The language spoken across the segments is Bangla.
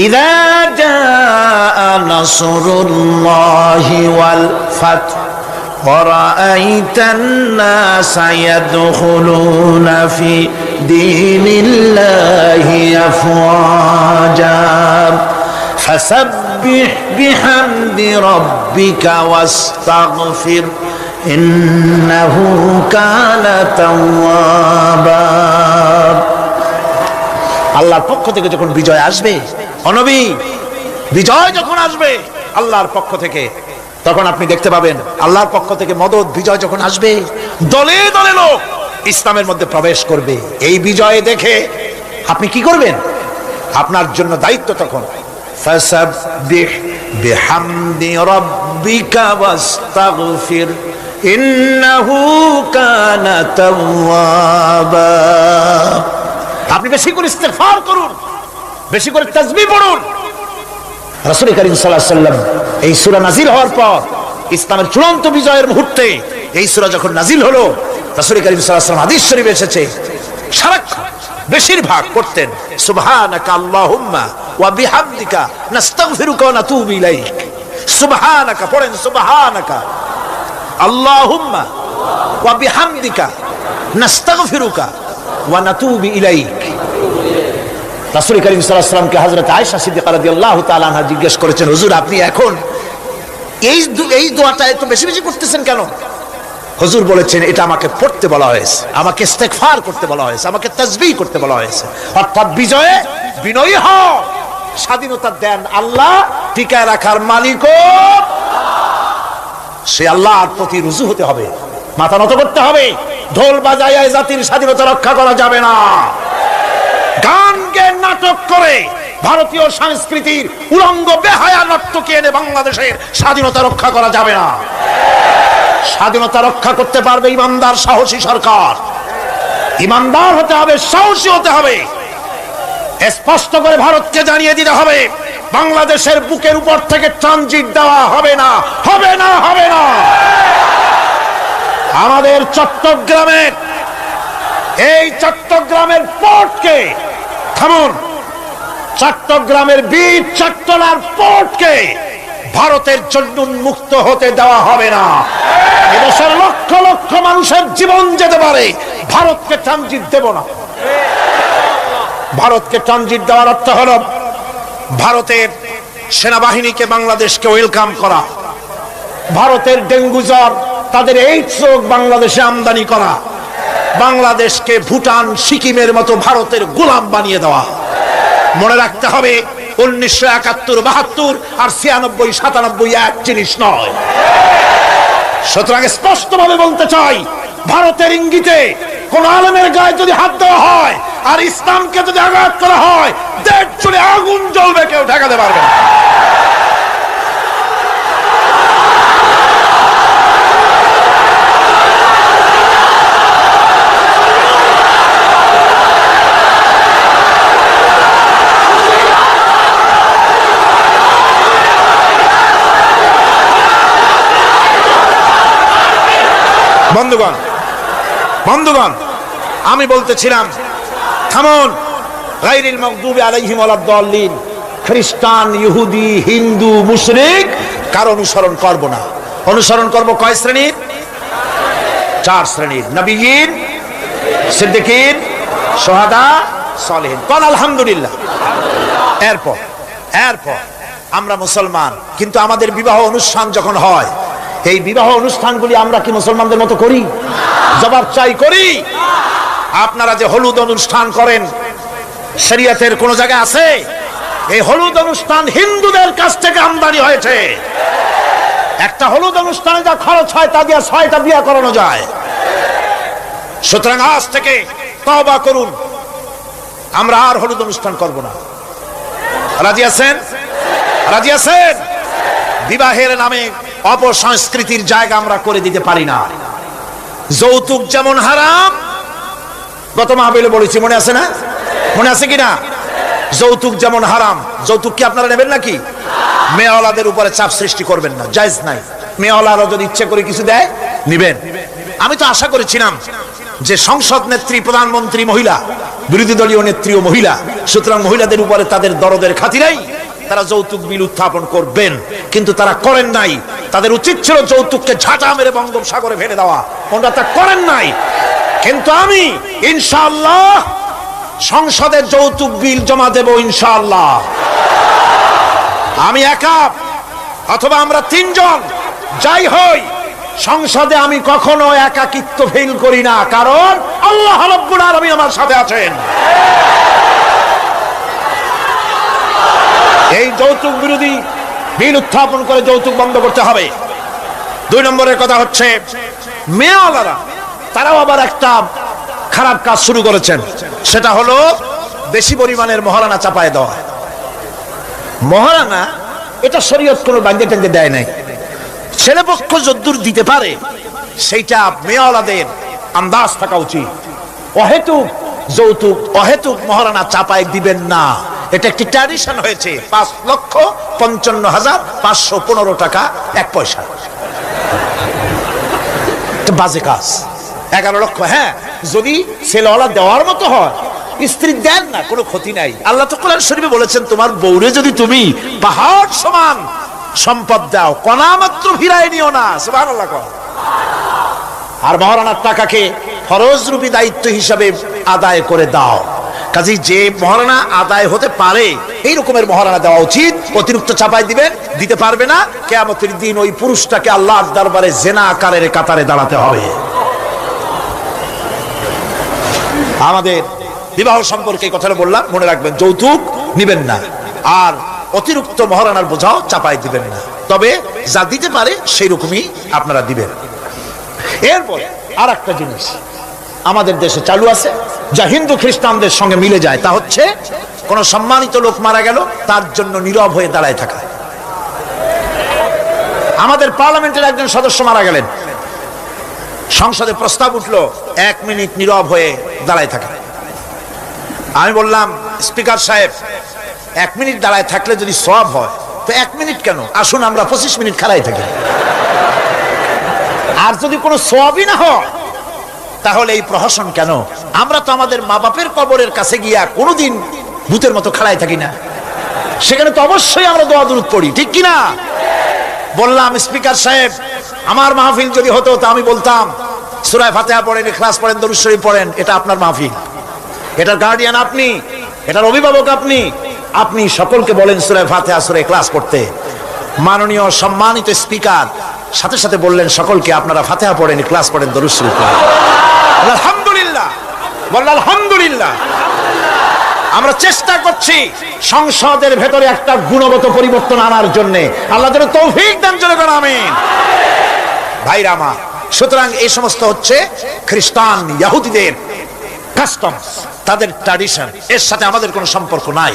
ইযা জাআ নাসরুল্লাহি ওয়াল ফাত ورأيت الناس يدخلون في دين الله أفواجا فسبح بحمد ربك واستغفر إنه كان توابا আল্লাহর পক্ষ থেকে যখন বিজয় আসবে, ও নবী, বিজয় যখন আসবে আল্লাহর পক্ষ থেকে, তখন আপনি দেখতে পাবেন আল্লাহর পক্ষ থেকে মদদ, বিজয় যখন আসবে দলে দলে লোক ইসলামের মধ্যে প্রবেশ করবে। এই বিজয় দেখে আপনি কি করবেন? আপনার জন্য দায়িত্ব তখন ফাসাব্বিহ বিহামদি রাব্বিকা ওয়াস্তাগফির ইন্নাহু কানা তাওয়াবা। আপনি বেশি করে ইস্তেগফার করুন, বেশি করে তাসবিহ পড়ুন। রাসূল করিম সাল্লাল্লাহু আলাইহি ওয়াসাল্লাম এই সূরা নাযিল হওয়ার পর, ইসলামের চূড়ান্ত বিজয়ের মুহূর্তে এই সূরা যখন নাযিল হলো, রাসূল করিম সাল্লাল্লাহু আলাইহি ওয়াসাল্লাম হাদিস শরীফে এসেছে সারাক্ষণ বেশিরভাগ পড়তেন সুবহানাকা আল্লাহুম্মা ওয়া বিহামদিকা নাস্তাগফিরুকা ওয়া নাতুবু ইলাইক। সুবহানাকা পড়েন, সুবহানাকা আল্লাহুম্মা ওয়া বিহামদিকা নাস্তাগফিরুকা ওয়া নাতুবু ইলাইক। রাসূল করিম সাল্লাল্লাহু আলাইহি ওয়াসাল্লামকে হযরত আয়েশা সিদ্দিকা রাদিয়াল্লাহু তাআলা আনহা জিজ্ঞেস করেছেন, হুজুর আপনি এখন এই দোয়াটা এত বেশি বেশি করতেছেন কেন? হুজুর বলেছেন, এটা আমাকে পড়তে বলা হয়েছে, আমাকে ইস্তেগফার করতে বলা হয়েছে, আমাকে তাসবিহ করতে বলা হয়েছে। অর্থাৎ বিজয়ে বিনয়ী হও, স্বাধীনতা দেন আল্লাহ, টিকায় রাখার মালিকও সে আল্লাহর প্রতি রুজু হতে হবে, মাথা নত করতে হবে। ঢোল বাজায় জাতির স্বাধীনতা রক্ষা করা যাবে না। গান গে নাটক করে ভারতীয় সংস্কৃতির উলঙ্গ বেহায়া নর্তকী এনে বাংলাদেশের স্বাধীনতা রক্ষা করা যাবে না। স্বাধীনতা রক্ষা করতে পারবে ইমানদার সাহসী সরকার। ইমানদার হতে হবে, সাহসী হতে হবে। স্পষ্ট করে ভারতকে জানিয়ে দিতে হবে, বাংলাদেশের বুকের উপর থেকে ট্রানজিট দেওয়া হবে না, হবে না, হবে না। আমাদের চট্টগ্রামের এই চট্টগ্রামের পোর্টকে থামুন, চট্টগ্রামের বীর চট্টলার পোর্টকে ভারতের জন্য মুক্ত হতে দেওয়া হবে না। এদেশের লক্ষ লক্ষ মানুষের জীবন যেতে পারে, ভারতকে ট্রানজিট দেব না। ভারতকে ট্রানজিট দেওয়ার অর্থ হল ভারতের সেনাবাহিনীকে বাংলাদেশকে ওয়েলকাম করা, ভারতের ডেঙ্গু জ্বর, তাদের এইডস রোগ বাংলাদেশে আমদানি করা, বাংলাদেশকে ভুটান সিকিমের মতো ভারতের গোলাম বানিয়ে দেওয়া। মনে রাখতে হবে 1971, 72 আর 96, 97 এক জিনিস নয়। সুতরাং স্পষ্টভাবে বলতে চাই, ভারতের ইঙ্গিতে কোন আলেমের গায়ে যদি হাত দেওয়া হয় আর ইসলামকে যদি আঘাত করা হয়, দেশ জুড়ে আগুন জ্বলবে, কেউ ঠেকাতে পারবে না। বন্ধুগণ, আমি বলতেছিলাম থামুন, গায়রিল মাগদুবি আলাইহিম ওয়ালাদ-দাল্লিন, খ্রিস্টান, ইহুদি, হিন্দু, মুশরিক কার অনুসরণ করব না। অনুসরণ করব কয় শ্রেণীর? 4 শ্রেণীর। নবীয়িন, সিদ্দিকিন, শুহাদা, সালেহিন। কোন আলহামদুলিল্লাহ। এরপর আমরা মুসলমান, কিন্তু আমাদের বিবাহ অনুষ্ঠান যখন হয়, এই বিবাহ অনুষ্ঠানগুলি আমরা কি মুসলমানদের মতো করি? জবাব চাই, করি? আপনারা যে হলুদ অনুষ্ঠান করেন, শরীয়তের কোন জায়গায় আছে? এই হলুদ অনুষ্ঠান হিন্দুদের কাছ থেকে আমদানি হয়েছে। একটা হলুদ অনুষ্ঠানে যা খরচ হয় তা দিয়ে 6টা বিয়ে করানো যায়। সুতরাং আজ থেকে তওবা করুন, আমরা আর হলুদ অনুষ্ঠান করব না। রাজি আছেন? রাজি আছেন? বিবাহের নামে অপসংস্কৃতির জায়গা আমরা করে দিতে পারি না। যৌতুক যেমন হারাম, গত মাহফিলে বলেছি, মনে আছে না? মনে আছে কিনা? যৌতুক যেমন হারাম। যৌতুক কি আপনারা নেবেন নাকি? মেয়েওয়ালাদের উপরে চাপ সৃষ্টি করবেন না, জায়েজ নাই। মেয়েওয়ালারা যদি ইচ্ছে করে কিছু দেয়, নিবেন। আমি তো আশা করেছিলাম যে সংসদ নেত্রী, প্রধানমন্ত্রী মহিলা, বিরোধী দলীয় নেত্রীও মহিলা, সুতরাং মহিলাদের উপরে তাদের দরদের খাতিরেই তারা যৌতুক বিল উত্থাপন করবেন, কিন্তু তারা করেন নাই। তাদের উচিত ছিল যৌতুককে ঝাঁটা মেরে বঙ্গোপসাগরে ফেলে দেওয়া, ওনারা তা করেন নাই। কিন্তু আমি ইনশাআল্লাহ সংসদে যৌতুক বিল জমা দেব ইনশাআল্লাহ। আমি একা অথবা আমরা তিনজন যাই হই, সংসদে আমি কখনো একাকিত্ব ফিল করি না, কারণ আল্লাহ রাব্বুল আলামিন আমার সাথে আছেন। এই যৌতুক বিরোধী বিল উত্থাপন করে যৌতুক বন্ধ করতে হবে। 2 নম্বরের কথা হচ্ছে মেয়েওয়ালারা, তারাও আবার একটা খারাপ কাজ শুরু করেছেন, সেটা হলো বেশি পরিমাণের মহারানা চাপায় দেওয়া। মহারানা এটা শরীয়ত কোনো বান্ধে টান্ধে দেয় নাই। ছেলেপক্ষ যদ্দূর দিতে পারে সেইটা মেয়েওয়ালাদের আন্দাজ থাকা উচিত। অহেতুক যৌতুক, অহেতুক মহারানা চাপায় দিবেন না। এটা একটি ট্র্যাডিশন হয়েছে। 5,55,515 টাকা 1 পয়সা, বাজে কাজ। 11 লক্ষ, হ্যাঁ, যদি ছেলেওয়ালা দেওয়ার মতো হয়, স্ত্রী দেন না, কোনো ক্ষতি নাই। আল্লাহ তো কোরআন শরীফে বলেছেন, তোমার বউরে যদি তুমি পাহাড় সমান সম্পদ দাও, কণা মাত্র ফিরায় নিও না। সুবহানাল্লাহ। আর মহারানার টাকাকে ফরজরূপী দায়িত্ব হিসাবে আদায় করে দাও। কাজেই যে মহারানা আদায় হতে পারে এই রকমের মহারানা দেওয়া উচিত। অতিরিক্ত চাপাই দিবেন, দিতে পারবে না, কিয়ামতের দিন ওই পুরুষটাকে আল্লাহর দরবারে জিনাকারের কাতারে দাঁড়াতে হবে। আমাদের বিবাহ সম্পর্কে কথাটা বললাম, মনে রাখবেন, যৌতুক নিবেন না, আর অতিরিক্ত মহারানার বোঝাও চাপাই দিবেন না। তবে যা দিতে পারে সেই রকমই আপনারা দিবেন। এরপরে আর একটা জিনিস আমাদের দেশে চালু আছে, যা হিন্দু খ্রিস্টানদের সঙ্গে মিলে যায়, তা হচ্ছে কোন সম্মানিত লোক মারা গেল, তার জন্য নীরব হয়ে দাঁড়ায় থাকা। আমাদের পার্লামেন্টের একজন সদস্য মারা গেলেন, সংসদে প্রস্তাব উঠলো 1 মিনিট নীরব হয়ে দাঁড়ায় থাকা। আমি বললাম, স্পিকার সাহেব, 1 মিনিট দাঁড়ায় থাকলে যদি সওয়াব হয়, তো 1 মিনিট কেন, আসুন আমরা 25 মিনিট খাড়াই থাকি। আর যদি কোনো সওয়াবই না হয়, তাহলে এই প্রহসন কেন? আমরা তো আমাদের মা বাপের কবরের কাছে গিয়া কোনোদিন ভূতের মতো খাড়াই থাকি না, সেখানে তো অবশ্যই আমরা দোয়া দুরূদ পড়ি, ঠিক কিনা? বললাম, স্পিকার সাহেব, আমার মাহফিল যদি হতো তা আমি বলতাম সূরা ফাতিহা পড়েন, ইখলাস পড়েন, দরুদ শরীফ পড়েন। এটা আপনার মাহফিল, এটার গার্ডিয়ান আপনি, এটার অভিভাবক আপনি। আপনি সকলকে বলেন সূরা ফাতিহা, সূরা ইখলাস পড়তে। মাননীয় সম্মানিত স্পিকার সাথে সাথে বললেন সকলকে, আপনারা ফাতিহা পড়েন, ইখলাস পড়েন, দরুদ শরীফ পড়েন। আলহামদুলিল্লাহ, বললেন আলহামদুলিল্লাহ। আমরা চেষ্টা করছি সংসদের ভেতরে একটা গুণগত পরিবর্তন আনার জন্য। আল্লাহ যেন তৌফিক দান, জোরে বলেন আমিন। ভাইরা আমার, সুতরাং এই সমস্ত হচ্ছে খ্রিস্টান ইহুদিদের কাস্টম, তাদের ট্র্যাডিশন, এর সাথে আমাদের কোনো সম্পর্ক নাই।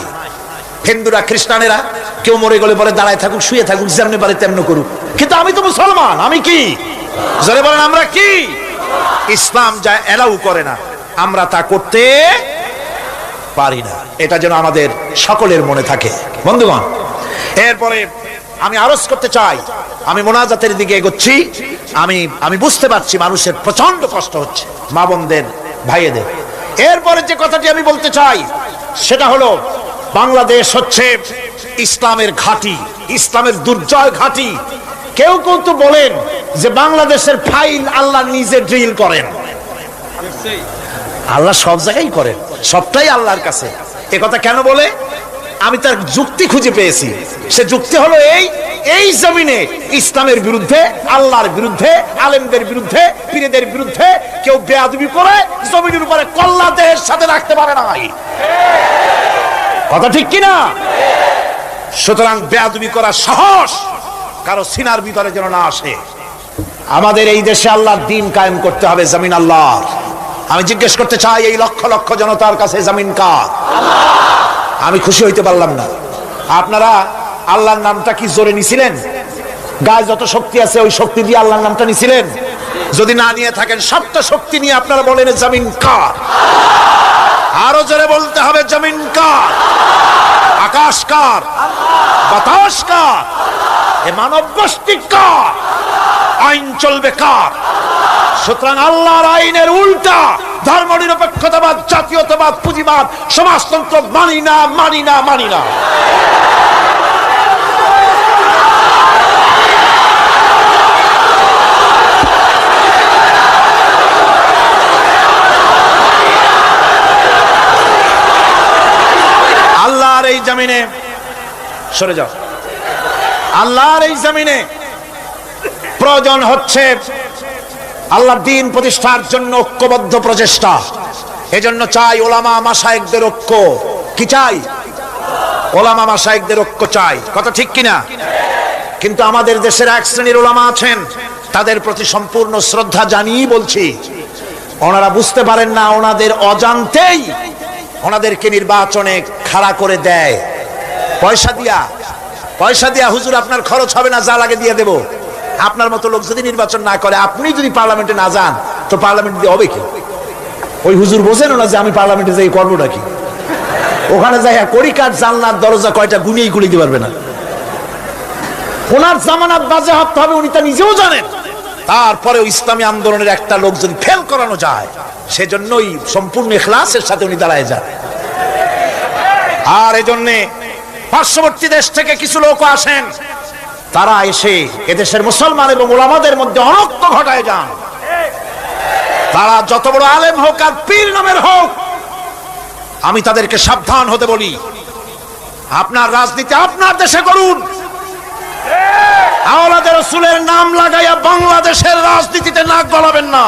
হিন্দুরা, খ্রিস্টানেরা কেউ মরে গেলে বলে দাঁড়ায় থাকুক, শুয়ে থাকুক, যেমনি পারে তেমনি করুক, কিন্তু আমি তো মুসলমান, আমি কি? জোরে বলেন, আমরা কি? ইসলাম যা এলাউ করে না, আমরা তা করতে পারি না। এটা যেন আমাদের সকলের মনে থাকে। বন্ধুগণ, এরপরে আমি আরজ করতে চাই, আমি মোনাজাতের দিকে এগোচ্ছি। আমি বুঝতে পারছি মানুষের প্রচন্ড কষ্ট হচ্ছে, মা বোনদের, ভাইয়েদের। এরপরে যে কথাটি আমি বলতে চাই সেটা হলো, বাংলাদেশ হচ্ছে ইসলামের ঘাঁটি, ইসলামের দুর্জয় ঘাঁটি। কেউ কেউ তো বলেন যে বাংলাদেশের ফাইল আল্লাহ নিজে ড্রিল করেন। আল্লাহ সব জায়গায় করেন, সবটাই আল্লাহর কাছে। এ কথা কেন বলে? আমি তার যুক্তি খুঁজে পেয়েছি। সে যুক্তি হলো এই জমিনে ইসলামের বিরুদ্ধে, আল্লাহর বিরুদ্ধে, আলেমদের বিরুদ্ধে, পীরদের বিরুদ্ধে কেউ বেয়াদবি করে জমিনের উপরে কল্লা দেহের সাথে রাখতে পারে না। কথা ঠিক কিনা? সুতরাং বেয়াদবি করার সাহস কারো সিনার ভিতরে যেন না আসে। আমাদের এই দেশে আল্লাহর দ্বীন কায়েম করতে হবে, জমিন আল্লাহর। আমি জিজ্ঞেস করতে চাই, এই লক্ষ লক্ষ জনতার কাছে জমিন কার? আমি খুশি হইতে পারলাম না। আপনারা আল্লাহর নামটা কি জোরে নিছিলেন? গায়ে যত শক্তি আছে ওই শক্তি দিয়ে আল্লাহর নামটা নিছিলেন? যদি না নিয়ে থাকেন, সবটা শক্তি নিয়ে আপনারা বলেন জমিন কার? আরো জোরে বলতে হবে, জমিন কার? আকাশ কার? বাতাস কার? এ মানব গোষ্ঠী কার? আইন চলবে কার? সুতরাং আল্লাহর আইনের উল্টা ধর্মনিরপেক্ষতাবাদ, জাতীয়তাবাদ, পুঁজিবাদ, সমাজতন্ত্র মানি না, মানি না, মানি না। আল্লাহর এই জমিনে সরে যাও। আল্লাহর এই জমিনে প্রয়োজন হচ্ছে আল্লাহর দ্বীন প্রতিষ্ঠার জন্য ঐক্যবদ্ধ প্রচেষ্টা। এজন্য চাই ওলামা মাশায়েখদের ঐক্য। কি চাই? ওলামা মাশায়েখদের ঐক্য চাই। কথা ঠিক কিনা? কিন্তু আমাদের দেশের এক শ্রেণীর ওলামা আছেন, তাদের প্রতি সম্পূর্ণ শ্রদ্ধা জানিয়ে বলছি, ওনারা বুঝতে পারেন না, ওনাদের অজান্তেই ওনাদেরকে নির্বাচনে খাড়া করে দেয় পয়সা দিয়া। হুজুর আপনার খরচ হবে না, যা লাগে দিয়ে দেব। আপনার মতো লোক যদি নির্বাচন না করে, আপনি যদি পার্লামেন্টে না যান, তো পার্লামেন্ট দিয়ে হবে কি? ওই হুজুর বোঝেন না যে আমি পার্লামেন্টে যাই করবোটা কি? ওখানে যাই কড়িকাঠ জানলার দরজা কয়টা গুনিয়েই গুলি দিতে পারবে না। ওনার জামানত বাজেয়াপ্ত হবে, উনি তা নিজেও জানেন। তারপরেও ইসলামী আন্দোলনের একটা লোক যদি ফেল করানো যায়, সেজন্যই সম্পূর্ণ ইখলাসের সাথে উনি দাঁড়ায় যান। আর এজন্যে পার্শ্ববর্তী দেশ থেকে কিছু লোক আসেন, তারা এসে এদেশের মুসলমান এবং ওলামাদের মধ্যে অনৈক্য ঘটায় যান। তারা যত বড় আলেম হোক আর পীর নামের হোক, আমি তাদেরকে সাবধান হতে বলি, আপনার রাজনীতি আপনার দেশে করুন। আওলাদের রাসূলের নাম লাগাইয়া বাংলাদেশের রাজনীতিতে নাক গলাবেন না।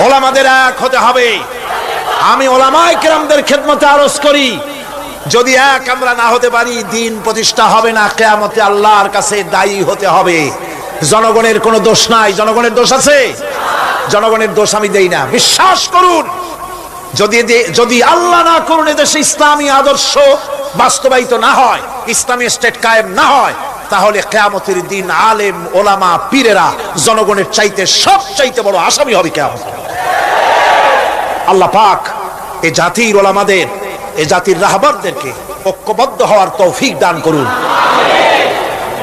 ওলামাদের এক হতে হবে। আমি ওলামায়ে কেরামদের খেদমতে আরজ করি, যদি এক আমরা না হতে পারি, দ্বীন প্রতিষ্ঠা হবে না। কিয়ামতে আল্লাহর কাছে দায়ী হতে হবে। জনগণের কোনো দোষ নাই। জনগণের দোষ আছে? জনগণের দোষ আমি দেই না। বিশ্বাস করুন, যদি আল্লাহ না করুন এদেশে ইসলামী আদর্শ বাস্তবায়িত না হয়, ইসলামী স্টেট কায়েম না হয়, তাহলে কিয়ামতের দিন আলেম ওলামা পীরেরা জনগণের চাইতে সবচাইতে বড় আসামি হবে কিয়ামত। আল্লাহ পাক এই জাতির ওলামাদের, এই জাতির রাহবারদেরকে ঐক্যবদ্ধ হওয়ার তৌফিক দান করুন।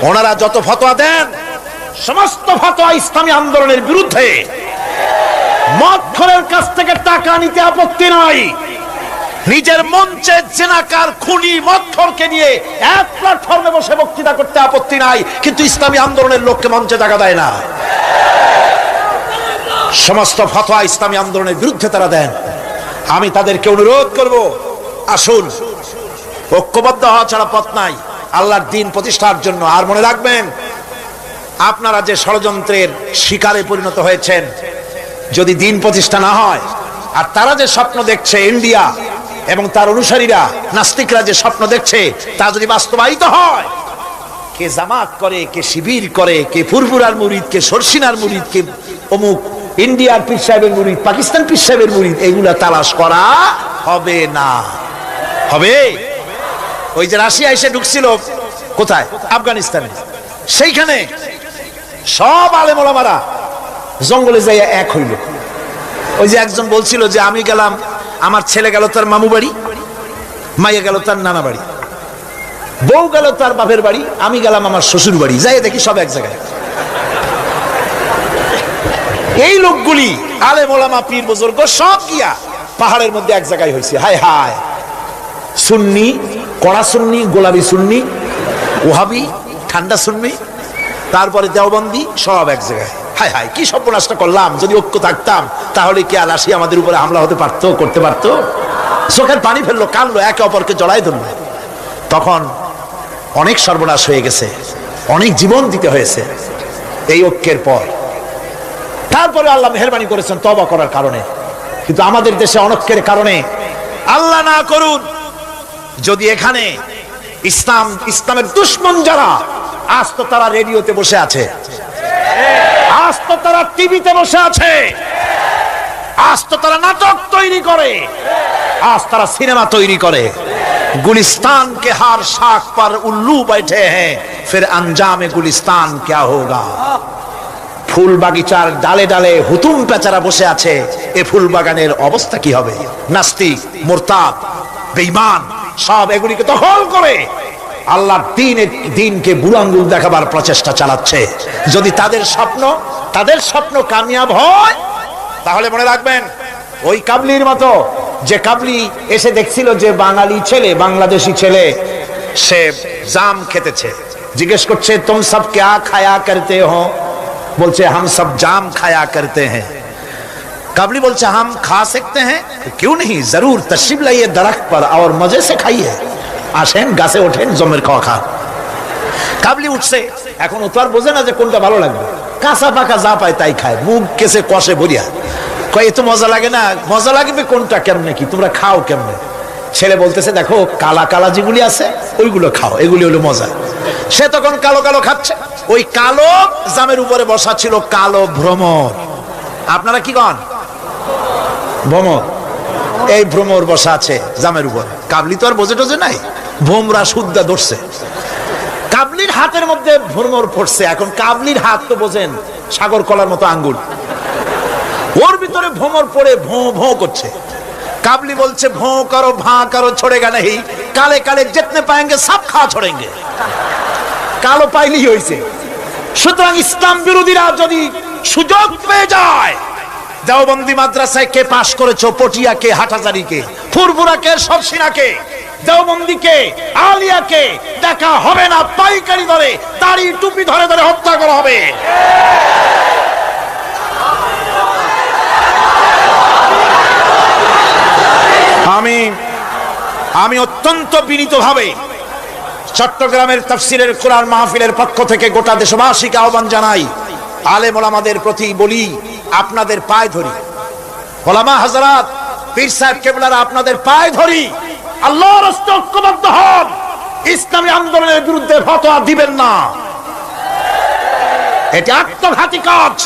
ওনারা যত ফতোয়া দেন, সমস্ত ফতোয়া ইসলামী আন্দোলনের বিরুদ্ধে। মদখোরের কাছ থেকে টাকা নিতে আপত্তি নাই, নিজের মঞ্চে জেনাকার খুনি মদখোরকে নিয়ে এক প্ল্যাটফর্মে বসে বক্তৃতা করতে আপত্তি নাই, কিন্তু ইসলামী আন্দোলনের লোককে মঞ্চে টাকা দেয় না। সমস্ত ফতোয়া ইসলামী আন্দোলনের বিরুদ্ধে তারা দেন। আমি তাদেরকে অনুরোধ করব, আসুন, ঐক্যবদ্ধ হওয়া ছাড়া পথ নাই আল্লাহর দ্বীন প্রতিষ্ঠার জন্য। আর মনে রাখবেন, আপনারা যে ষড়যন্ত্রের শিকারে পরিণত হয়েছেন, যদি দ্বীন প্রতিষ্ঠা না হয়, আর তারা যে স্বপ্ন দেখছে, ইন্ডিয়া এবং তার অনুসারীরা নাস্তিকরা যে স্বপ্ন দেখছে, তা যদি বাস্তবায়িত হয়, কে জামাত করে, কে শিবির করে, কে ফুরফুরার মুরিদ, কে সরসিনার মুরিদ, কে অমুক ইন্ডিয়ার পীর সাহেবের মুরিদ, পাকিস্তান পীর সাহেবের মুরিদ, এগুলা তালাশ করা হবে না। হবে? ওই যে রাশিয়া এসে ঢুকছিল কোথায়? আফগানিস্তানে। সেইখানে সব আলেম ওলামারা জঙ্গলে যাইয়া এক হইল। ওই যে একজন বলছিল যে আমি গেলাম, আমার ছেলে গেল তার মামু বাড়ি, মাইয়া গেল তার নানা বাড়ি, বউ গেল তার বাপের বাড়ি, আমি গেলাম আমার শ্বশুর বাড়ি, যাই দেখি সব এক জায়গায়। এই লোকগুলি আলেম ওলামা পীর বুজুর্গ সব গিয়া পাহাড়ের মধ্যে এক জায়গায় হয়েছে। হায় হায়, সুন্নি, কড়া সুন্নি, গোলাপি সুন্নি, ওহাবি, ঠান্ডা সুন্নি, তারপরে দেওবন্দি, সব এক জায়গায়। হায় হায়, কি সর্বনাশটা করলাম। যদি ঐক্য থাকতাম, তাহলে কি আর রাশিয়া আমাদের উপরে হামলা হতে পারতো, করতে পারতো? চোখের পানি ফেললো, কানলো, একে অপরকে জড়াই ধরলো। তখন অনেক সর্বনাশ হয়ে গেছে, অনেক জীবন দিতে হয়েছে এই ঐক্যের পর। তারপরে আল্লাহ মেহেরবানি করেছেন তওবা করার কারণে। কিন্তু আমাদের দেশে অনৈক্যের কারণে, আল্লাহ না করুন, যদি এখানে ইসলামের দুশমন যারা, আজ তো তারা রেডিওতে বসে আছে, আজ তো তারা টিভিতে বসে আছে, আজ তো তারা নাটক তৈরি করে, আজ তারা সিনেমা তৈরি করে। गुलिस्तान के हर शाख पर उल्लू बैठे हैं, फिर अंजाम गुलिस्तान क्या होगा। ফুল বাগিচার ডালে ডালে হুতুম পেচারা বসে আছে, এ ফুল বাগানের অবস্থা কি হবে? নাস্তিক, মুরতাদ, বেঈমান সব এগুলিকে দখল করে আল্লাহর দিনকে বুড়ো আঙ্গুল দেখাবার প্রচেষ্টা চালাচ্ছে। যদি তাদের স্বপ্ন কামিয়াব হয়, তাহলে মনে রাখবেন ওই কাবলির মতো, যে কাবলি এসে দেখছিল যে বাঙালি ছেলে, বাংলাদেশি ছেলে সে জাম খেতেছে, জিজ্ঞেস করছে তুম সব ক্যা খায়া করতে হো? বলছে হাম সব জাম খায়া করতে হ্যাঁ। काबली बोलছে हम खा सकते हैं? क्यों नहीं, जरूर तशरीफ लाइए दरख्त पर और मजे से खाइए। আসেন গাছে ওঠেন, জমের খাওয়া খান। কাবলি উঠছে, এখন ও তো আর বোঝে না যে কোনটা ভালো লাগবে, কাঁচা পাকা যা পায় তাই খায়, মুখ কেসে কষে ভরিয়া কয় এত মজা লাগে না, মজা লাগবে কোনটা, কেমনে কি তোমরা খাও কেমনে? ছেলে বলতেছে দেখো কালা কালা যেগুলি আছে ওইগুলো খাও, এগুলি হলো মজা। সে তখন কালো কালো খাচ্ছে। ওই কালো জামের উপরে বসা ছিল কালো ভ্রমর। আপনারা কি কন? ভ্রমর। এই ভ্রমর বসা আছে জামের উপরে। কাবলি তো আর বোঝে টোঝে নাই, ভোমরা সুদ্ধা ধরছে। কাবলির হাতের মধ্যে ভ্রমর পড়ছে। এখন কাবলির হাত তো বোঝেন সাগর কলার মতো আঙ্গুল, ওর ভিতরে ভ্রমর পড়ে ভোঁ ভোঁ করছে। काबली बोलছে भों करो भां करो छोड़ेगा नहीं, काले काले जितने पाएंगे सब खा छोड़ेंगे। কালো পাইলি হইছে। সুতরাং ইসলাম বিরোধীরা যদি সুযোগ পেয়ে যায়, দেওবন্দি মাদ্রাসায় কে পাশ করেছো, পটিয়াকে, হাটহাজারীকে, ফুরফুরাকে, সবসিনাকে, দেওবন্দিকে, আলিয়াকে দেখা হবে না, পাইকারি ধরে দাড়ি টুপি ধরে ধরে হত্যা করা হবে। আমি অত্যন্ত বিনীতভাবে চট্টগ্রামের তাফসীরের কোরআন মাহফিলের পক্ষ থেকে গোটা দেশবাসীকে আহ্বান জানাই, আলেম ওলামাদের প্রতি বলি, আপনাদের পায়ে ধরি, ওলামা হযরত, পীর সাহেব কেবলারা আপনাদের পায়ে ধরি, আল্লাহর রাস্তায় ঐক্যবদ্ধ হন, ইসলামী আন্দোলনের বিরুদ্ধে ফতোয়া দিবেন না। এটি আত্মঘাতী কাজ।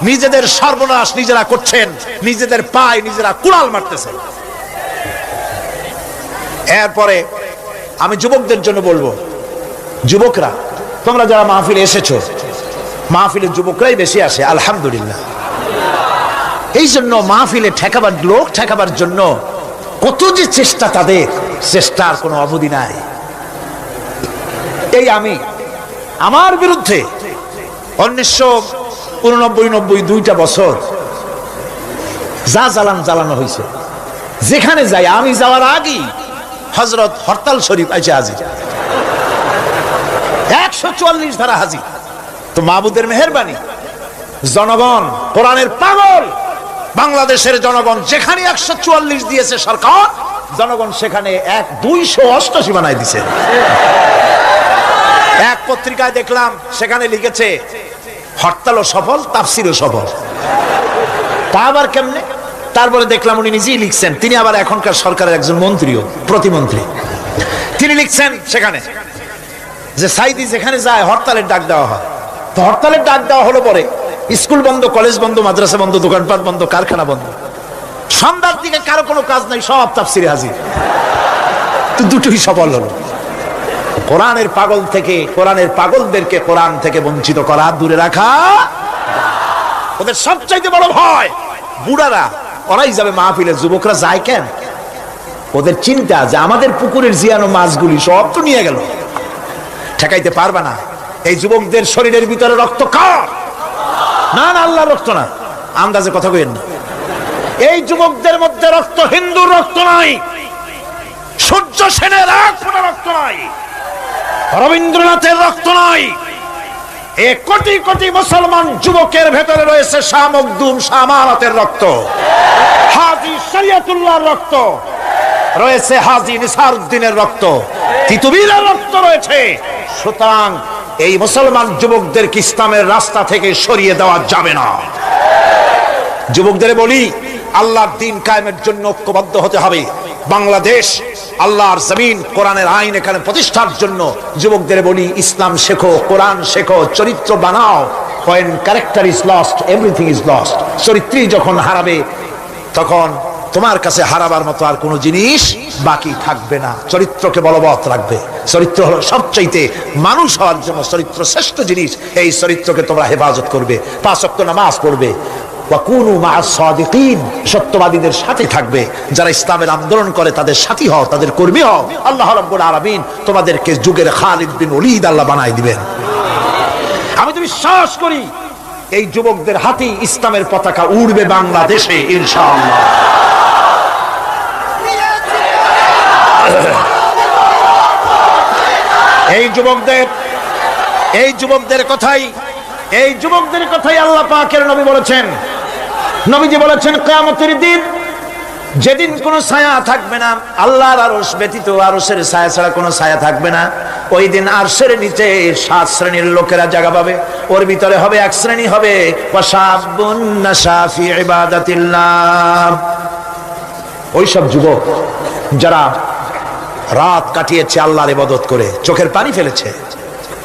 নিজেদের সর্বনাশ নিজেরা করছেন, নিজেদের পায়ে নিজেরা কুড়াল মারতেছেন। এরপরে আমি যুবকদের জন্য বলবো, যুবকরা তোমরা যারা মাহফিলে এসেছো, মাহফিলে যুবকরাই বেশি আসে আলহামদুলিল্লাহ। এই জন্য মাহফিলে ঠেকাবার, লোক ঠেকাবার জন্য কত যে চেষ্টা, তাদের চেষ্টার কোনো অবধি নাই। এই আমি আমার বিরুদ্ধে 1989-90 দুইটা বছর যা জ্বালানো হয়েছে, যেখানে যাই, আমি যাওয়ার আগেই হযরত হরতাল শরীফ আছে হাজির, 144 ধারা হাজির। তো মাহবুদের মেহেরবানি, জনগণ কোরআনের পাগল, বাংলাদেশের জনগণ যেখানে 144 দিয়েছে সরকার, জনগণ সেখানে 288 বানায় দিছে। এক পত্রিকায় দেখলাম সেখানে লিখেছে হরতালও সফল, তাফসীরও সফল। তা আবার কেমনে? তারপরে দেখলাম উনি নিজেই লিখছেন, তিনি আবার এখনকার সরকারের একজন মন্ত্রীও, প্রতিমন্ত্রী। তিনি লিখছেন সেখানে যে সাইদি যেখানে যায় হরতালের ডাক দেওয়া হয়। তো হরতালের ডাক দেওয়া হলো পরে স্কুল বন্ধ, কলেজ বন্ধ, মাদ্রাসা বন্ধ, দোকানপাট বন্ধ, কারখানা বন্ধ। সন্ধ্যার দিকে কারো কোনো কাজ নাই, সব তাফসীরে হাজির। তো দুটোই সফল হলো। কোরআনের পাগল থেকে, কোরআনের পাগলদেরকে কোরআন থেকে বঞ্চিত করা, দূরে রাখা ওদের সবচাইতে বড় ভয়। বুড়ারা ওরাই যাবে মাহফিলে, যুবকরা যায় কেন? ওদের চিন্তা যে আমাদের পুকুরের জিয়ানো মাছগুলি সব তো নিয়ে গেল, ঠেকাইতে পারবে না। এই যুবকদের শরীরের ভিতরে রক্ত কার? না না, আল্লাহর রক্ত না, আন্দাজে কথা কইেন না। এই যুবকদের মধ্যে রক্ত হিন্দুর রক্ত নাই, সূর্য সেনের এক ফোঁটা রক্ত নাই, রবীন্দ্রনাথের রক্ত নাই। এই কোটি কোটি মুসলমান যুবকের ভেতরে রয়েছে শাহ মখদুম, শাহ আমানতের রক্ত, হাজী শরিয়তুল্লাহর রক্ত রয়েছে, হাজী নিসারউদ্দিনের রক্ত, তিতুমীরের রক্ত রয়েছে। সুতরাং এই মুসলমান যুবকদেরকে ইসলামের রাস্তা থেকে সরিয়ে দেওয়া যাবে না। যুবকদের বলি, আল্লাহর দ্বীন কায়েমের জন্য ঐক্যবদ্ধ হতে হবে। বাংলাদেশ আল্লাহর জমিন, কোরআনের আইন এখানে প্রতিষ্ঠার জন্য যুবকদের বলি, ইসলাম শেখো, কোরআন শেখো, চরিত্র বানাও। When character is lost, everything is lost. চরিত্রী যখন হারাবে, তখন তোমার কাছে হারাবার মতো আর কোনো জিনিস বাকি থাকবে না। চরিত্রকে বলবৎ রাখবে। চরিত্র হলো সবচাইতে, মানুষ হওয়ার জন্য চরিত্র শ্রেষ্ঠ জিনিস। এই চরিত্রকে তোমরা হেফাজত করবে, 5 ওয়াক্ত নামাজ পড়বে, ওয়া কুনু মা'আস সাদিকিন, সত্যবাদীদের সাথে থাকবে, যারা ইসলামের আন্দোলন করে তাদের সাথী হও, তাদের কর্মী হও। আল্লাহ রাব্বুল আলামিন তোমাদেরকে যুগের খালিদ বিন ওলীদ আল্লাহ বানাই দিবেন। আমি তো বিশ্বাস করি এই যুবকদের হাতে ইসলামের পতাকা উড়বে বাংলাদেশে ইনশাআল্লাহ। এই যুবকদের কথাই আল্লাহ পাকের নবী বলেছেন। নবীজি বলেছেন কিয়ামতের দিন যেদিন কোনো ছায়া থাকবে না, আল্লাহর আরশ ব্যতীত আরশের ছায়া ছাড়া কোনো ছায়া থাকবে না, ওই দিন আরশের নিচে 7 শ্রেণীর লোকেরা জায়গা পাবে। ওর ভিতরে হবে এক শ্রেণী হবে ওয়াশাবুন নাশা ফি ইবাদাতিল্লাহ, ওই সব যুবক যারা রাত কাটিয়েছে আল্লাহর ইবাদত করে, চোখের পানি ফেলেছে,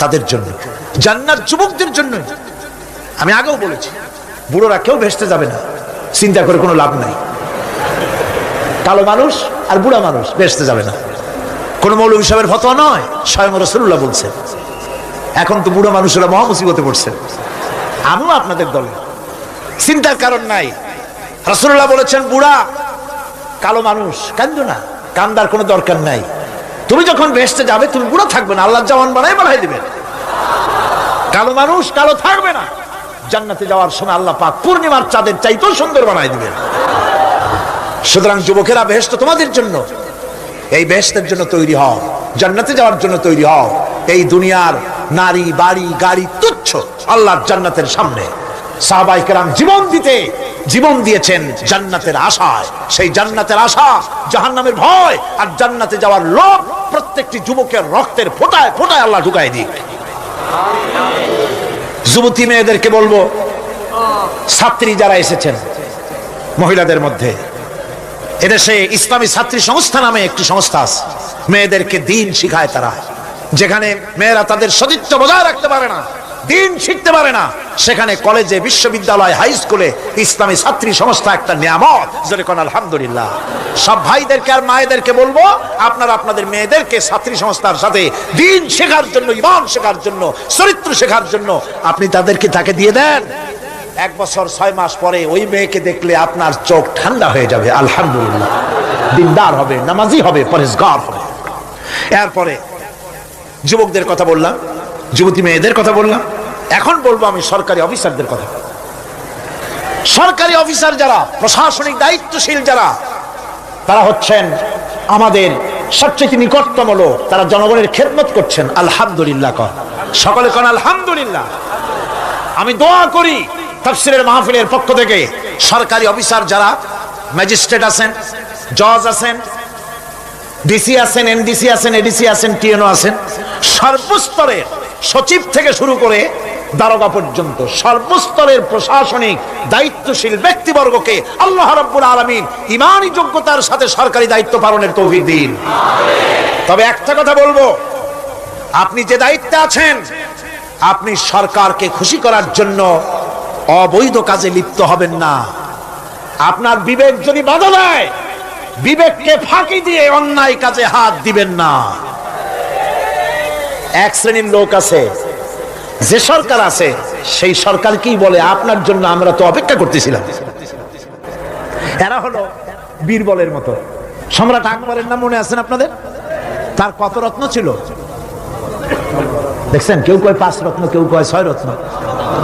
তাদের জন্য জান্নাত যুবকদের জন্য। আমি আগেও বলেছি বুড়োরা কেউ ভেস্তে যাবে না, চিন্তা করে কোনো লাভ নাই। কালো মানুষ আর বুড়া মানুষ ভেস্তে যাবে না, কোন মৌলভী সাহেবের ফতোয়া নয়, স্বয়ং রাসূলুল্লাহ বলছেন। এখন তো বুড়ো মানুষেরা মহা মুসিবতে পড়ছে, আমিও আপনাদের দলে, চিন্তার কারণ নাই। রাসূলুল্লাহ বলেছেন বুড়া কালো মানুষ কান্দো না, কান্দার কোনো দরকার নাই। তুমি যখন ভেস্তে যাবে তুমি বুড়ো থাকবে না, আল্লাহ জওয়ান বানাই দিবেন। কালো মানুষ কালো থাকবে না, জান্নাতে যাওয়ার সময় আল্লাহ পাক পূর্ণিমার চাঁদের চাইতেও সুন্দর বানাই দিবেন। সুতরাং যুবকেরা বেহেশত তোমাদের জন্য, এই বেহেশতের জন্য তৈরি হও, জান্নাতে যাওয়ার জন্য তৈরি হও। এই দুনিয়ার নারী বাড়ি গাড়ি তুচ্ছ আল্লাহর জান্নাতের সামনে। সাহাবায়ে কেরাম জীবন দিয়েছেন জান্নাতের আশায়। সেই জান্নাতের আশা, জাহান্নামের ভয় আর জান্নাতে যাওয়ার লোভ প্রত্যেকটি যুবকের রক্তের ফোঁটায় ফোঁটায় আল্লাহ ঢুকাই দিক। যুবতী মেয়েদেরকে বলবো, ছাত্রী যারা এসেছেন মহিলাদের মধ্যে, এদেশে ইসলামী ছাত্রী সংস্থা নামে একটি সংস্থা আছে, মেয়েদেরকে দ্বীন শিখায় তারা। যেখানে মেয়েরা তাদের সতীত্ব বজায় রাখতে পারে না, দ্বীন শিখতে পারে না, সেখানে কলেজে বিশ্ববিদ্যালয় হাই স্কুলে ইসলামী ছাত্রী সংস্থা একটা নিয়ামত। যেটা কোন আলহামদুলিল্লাহ। সব ভাইদেরকে আর মায়েদেরকে বলবো, আপনারা আপনাদের মেয়েদেরকে ছাত্রী সংস্থার সাথে দ্বীন শেখার জন্য, ঈমান শেখার জন্য, চরিত্র শেখার জন্য আপনি তাকে দিয়ে দেন। 1 বছর 6 মাস পরে ওই মেয়েকে দেখলে আপনার চোখ ঠান্ডা হয়ে যাবে, আলহামদুলিল্লাহ, দিনদার হবে, নামাজি হবে, পরেজগার হবে। এরপরে যুবকদের কথা বললাম, যুবতী মেয়েদের কথা বললাম, এখন বলবো আমি সরকারি অফিসারদের কথা। সরকারি অফিসার যারা, প্রশাসনিক দায়িত্বশীল যারা, তারা হচ্ছেন আমাদের সবচেয়ে নিকটতম লোক, তারা জনগণের খেদমত করছেন। আলহামদুলিল্লাহ কর, সকলে কোন আলহামদুলিল্লাহ। আমি দোয়া করি তাফসীরের মাহফিলের পক্ষ থেকে সরকারি অফিসার যারা, ম্যাজিস্ট্রেট আছেন, জজ আছেন, ডিসি আছেন, এনডিসি আছেন, এডিসি আছেন, টিএনও আছেন, সর্বস্তরের সচিব থেকে শুরু করে দারোগা পর্যন্ত সর্বস্তরের প্রশাসনিক দায়িত্বশীল ব্যক্তিবর্গকে আল্লাহ রাব্বুল আলামিন ঈমানি যোগ্যতার সাথে সরকারি দায়িত্ব পালনের তৌফিক দিন। তবে একটা কথা বলবো, আপনি যে দায়িত্বে আছেন, আপনি সরকারকে খুশি করার জন্য অবৈধ কাজে লিপ্ত হবেন না। আপনার বিবেক যদি বাধা দেয়, বিবেককে ফাঁকি দিয়ে অন্যায় কাজে হাত দিবেন না। এক শ্রেণীর লোক আছে, যে সরকার আছে সেই সরকার কি বলে, আপনার জন্য আমরা তো অপেক্ষা করতেছিলাম। এরা হলো বীরবলের মতো। সম্রাট আকবরের নাম মনে আছেন আপনাদের? তার কত রত্ন ছিল দেখছেন? কেউ কয় 5 রত্ন, কেউ কয় 6 রত্ন।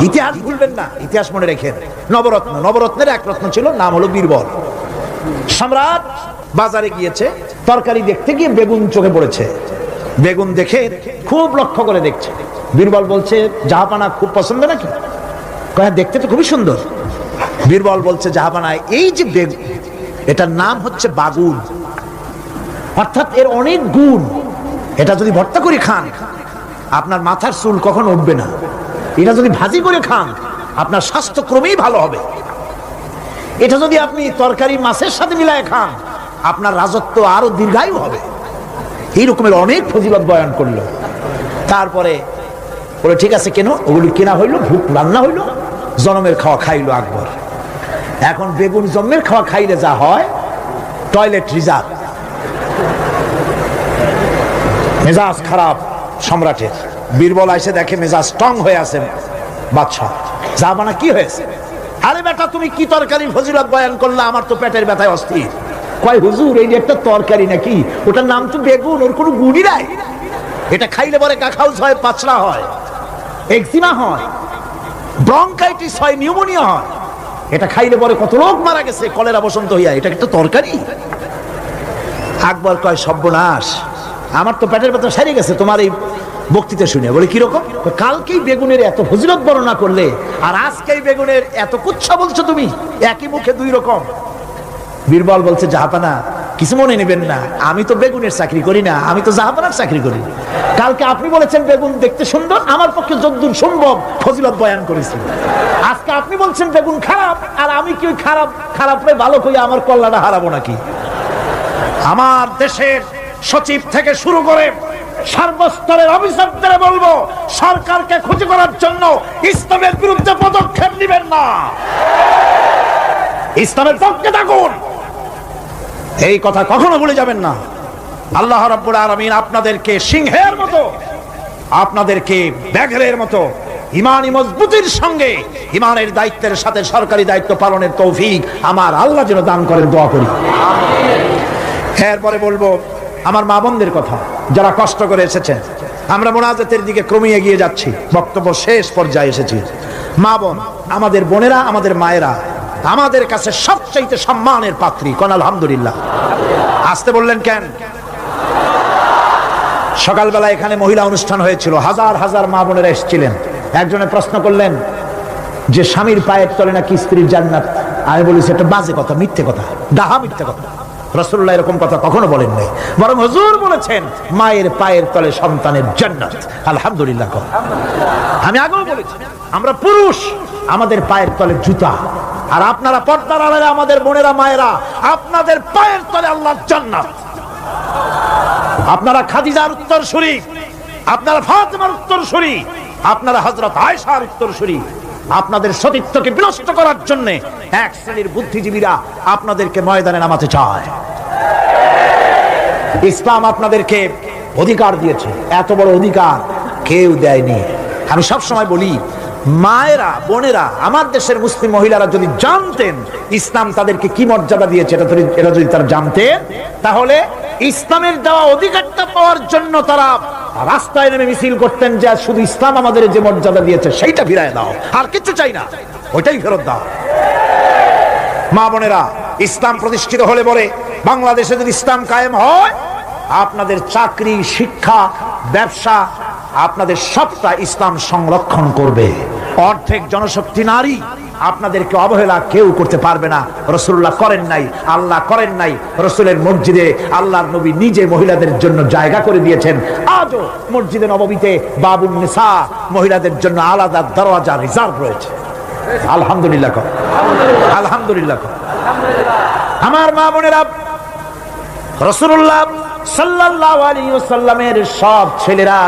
ইতিহাস ভুলবেন না, ইতিহাস মনে রেখেন। নবরত্নের এক রত্ন ছিল, নাম হলো বীরবল। সম্রাট বাজারে গিয়েছে, তরকারি দেখতে গিয়ে বেগুন চোখে পড়েছে। বেগুন দেখে খুব লক্ষ্য করে দেখছে। বীরবল বলছে, জাহাপানা খুব পছন্দ নাকি? কয় দেখতে তো খুবই সুন্দর। বীরবল বলছে, জাহাপানা এই যে বেগুন, এটার নাম হচ্ছে বাগুন, অর্থাৎ এর অনেক গুণ। এটা যদি ভর্তা করে খান আপনার মাথার চুল কখনো উঠবে না। এটা যদি ভাজি করে খান আপনার স্বাস্থ্য ক্রমেই ভালো হবে। এটা যদি আপনি তরকারি মাছের সাথে মিলায় খান আপনার রাজত্ব আরো দীর্ঘায়ু হবে। এই রকমের অনেক ফজিলত বয়ান করলো। তারপরে বলে, ঠিক আছে, কেন ওগুলি কেনা হইলো, ভুক রান্না হইলো, জনমের খাওয়া খাইলো আকবর। এখন বেগুন জন্মের খাওয়া খাইলে যা হয়, টয়লেট রিজার্ভ। মেজাজ খারাপ সম্রাটের। বীরবল এসে দেখে মেজাজ স্ট্রং হয়ে আছে বাদশাহ। জাহাপানা কি হয়েছে? আরে বেটা তুমি কি তরকারি ফজিলত বয়ান করলা, আমার তো পেটের ব্যথায় অস্থির। কয় হুজুর এই যে একটা তরকারি নাকি, ওটার নাম তো বেগুন, ওর কোনো গুণই নাই। এটা খাইলে পরে কাখাউস হয়, পাচড়া হয়, একজিমা হয়, ব্রঙ্কাইটিস হয়, নিউমোনিয়া হয়। এটা খাইলে পরে কত লোক মারা গেছে কলেরা বসন্ত হইয়া, এটা একটা তরকারি? আকবর কয় সর্বনাশ, আমার তো পেটের ব্যথা সারিয়ে গেছে তোমার এই বক্তৃতা শুনে। বলে কিরকম? কালকেই বেগুনের এত ফজিলত বর্ণনা করলে আর আজকেই বেগুনের এত কুচ্ছা বলছো তুমি, একই মুখে দুই রকম। বীরবল বলছে জাহাপানা কিছু মনে নেবেন না, আমি তো বেগুনের চাকরি করি না, আমি তো জাহাপানার চাকরি করি। কালকে আপনি বলেছেন বেগুন দেখতে সুন্দর, আমার পক্ষে যদ্দূর সম্ভব ফজিলত বয়ান করেছি। আজকে আপনি বলছেন বেগুন খারাপ, আর আমি কি ওই খারাপ খারাপ ভালো করি আমার কল্যাণটা হারাবো নাকি? আমার দেশের সচিব থেকে শুরু করে সর্বস্তরের অফিসারদের বলবো, সরকারকে ক্ষতি করার জন্য ইসলামের বিরুদ্ধে পদক্ষেপ নেবেন না, ইসলামের পক্ষে থাকুন। এই কথা কখনো ভুলে যাবেন না। আল্লাহ রাব্বুল আলামিন আপনাদেরকে সিংহের মতো, আপনাদেরকে ব্যাঘ্রের মতো ইমানি মজবুতির সঙ্গে ইমানের দায়িত্বের সাথে সরকারি দায়িত্ব পালনের তৌফিক আমার আল্লাহ যেন দান করেন, দোয়া করি। এরপরে বলবো আমার মা বোনদের কথা, যারা কষ্ট করে এসেছেন। আমরা মোনাজাতের দিকে ক্রমে এগিয়ে যাচ্ছি, বক্তব্য শেষ পর্যায়ে এসেছি। মা বোন, আমাদের বোনেরা, আমাদের মায়েরা আমাদের কাছে সবচাইতে সম্মানের পাত্রী। কোন আলহামদুলিল্লাহ। আসতে বললেন কেন? সকালবেলা এখানে মহিলা অনুষ্ঠান হয়েছিল, হাজার হাজার মা বোনেরা এসেছিলেন। একজনে প্রশ্ন করলেন যে স্বামীর পায়ের তলে নাকি স্ত্রীর জান্নাত। আমি বলেছি এটা বাজে কথা, মিথ্যে কথা, ডাহা মিথ্যে কথা। রাসূলুল্লাহ এরকম কথা কখনো বলেন নাই, বরং হুজুর বলেছেন মায়ের পায়ের তলে সন্তানের জান্নাত। আলহামদুলিল্লাহ। আমি আগেও বলেছি আমরা পুরুষ, আমাদের পায়ের তলে জুতা, আর আপনারা পর্দার আড়ালে আমাদের বোনেরা মায়েরা, আপনাদের পায়ের তলে আল্লাহর জান্নাত। আপনারা খাদিজার উত্তরসূরি, আপনারা ফাতেমার উত্তরসূরি, আপনারা হযরত আয়েশার উত্তরসূরি। আপনাদের সতীত্বকে বিনষ্ট করার জন্য এক শ্রেণীর বুদ্ধিজীবীরা আপনাদেরকে ময়দানে নামাতে চায়। ইসলাম আপনাদেরকে অধিকার দিয়েছে, এত বড় অধিকার কেউ দেয়নি। আমি সব সময় বলি, মায়েরা বোনেরা, আমার দেশের মুসলিম মহিলারা যদি জানতেন ইসলাম তাদেরকে কি মর্যাদা দিয়েছে, এটা যদি তারা জানতেন, তাহলে ইসলামের দেওয়া অধিকারটা পাওয়ার জন্য তারা রাস্তায় নেমে মিছিল করতেন যে শুধু ইসলাম আমাদের যে মর্যাদা দিয়েছে সেইটা ফিরায় দাও, আর কিছু চাই না, ওইটাই ফেরত দাও। মা বোনেরা, ইসলাম প্রতিষ্ঠিত হলে পরে বাংলাদেশে যদি ইসলাম কায়েম হয়, আপনাদের চাকরি, শিক্ষা, ব্যবসা, আপনাদের সবটা ইসলাম সংরক্ষণ করবে। অর্ধেক জনশক্তি নারী, আপনাদেরকে অবহেলা কেউ করতে পারবে না। রাসূলুল্লাহ করেন নাই, আল্লাহ করেন নাই। রাসূলের মসজিদে আল্লাহর নবী নিজে মহিলাদের জন্য জায়গা করে দিয়েছেন। আজও মসজিদে নববীতে বাবুন নিসা, মহিলাদের জন্য আলাদা দরওয়াজা রিজার্ভ রয়েছে। আলহামদুলিল্লাহ। আলহামদুলিল্লাহ। আমার মা বোনেরা, রাসূলুল্লাহ সাল্লাল্লাহু আলাইহি ওয়াসাল্লামের সব ছেলেরা,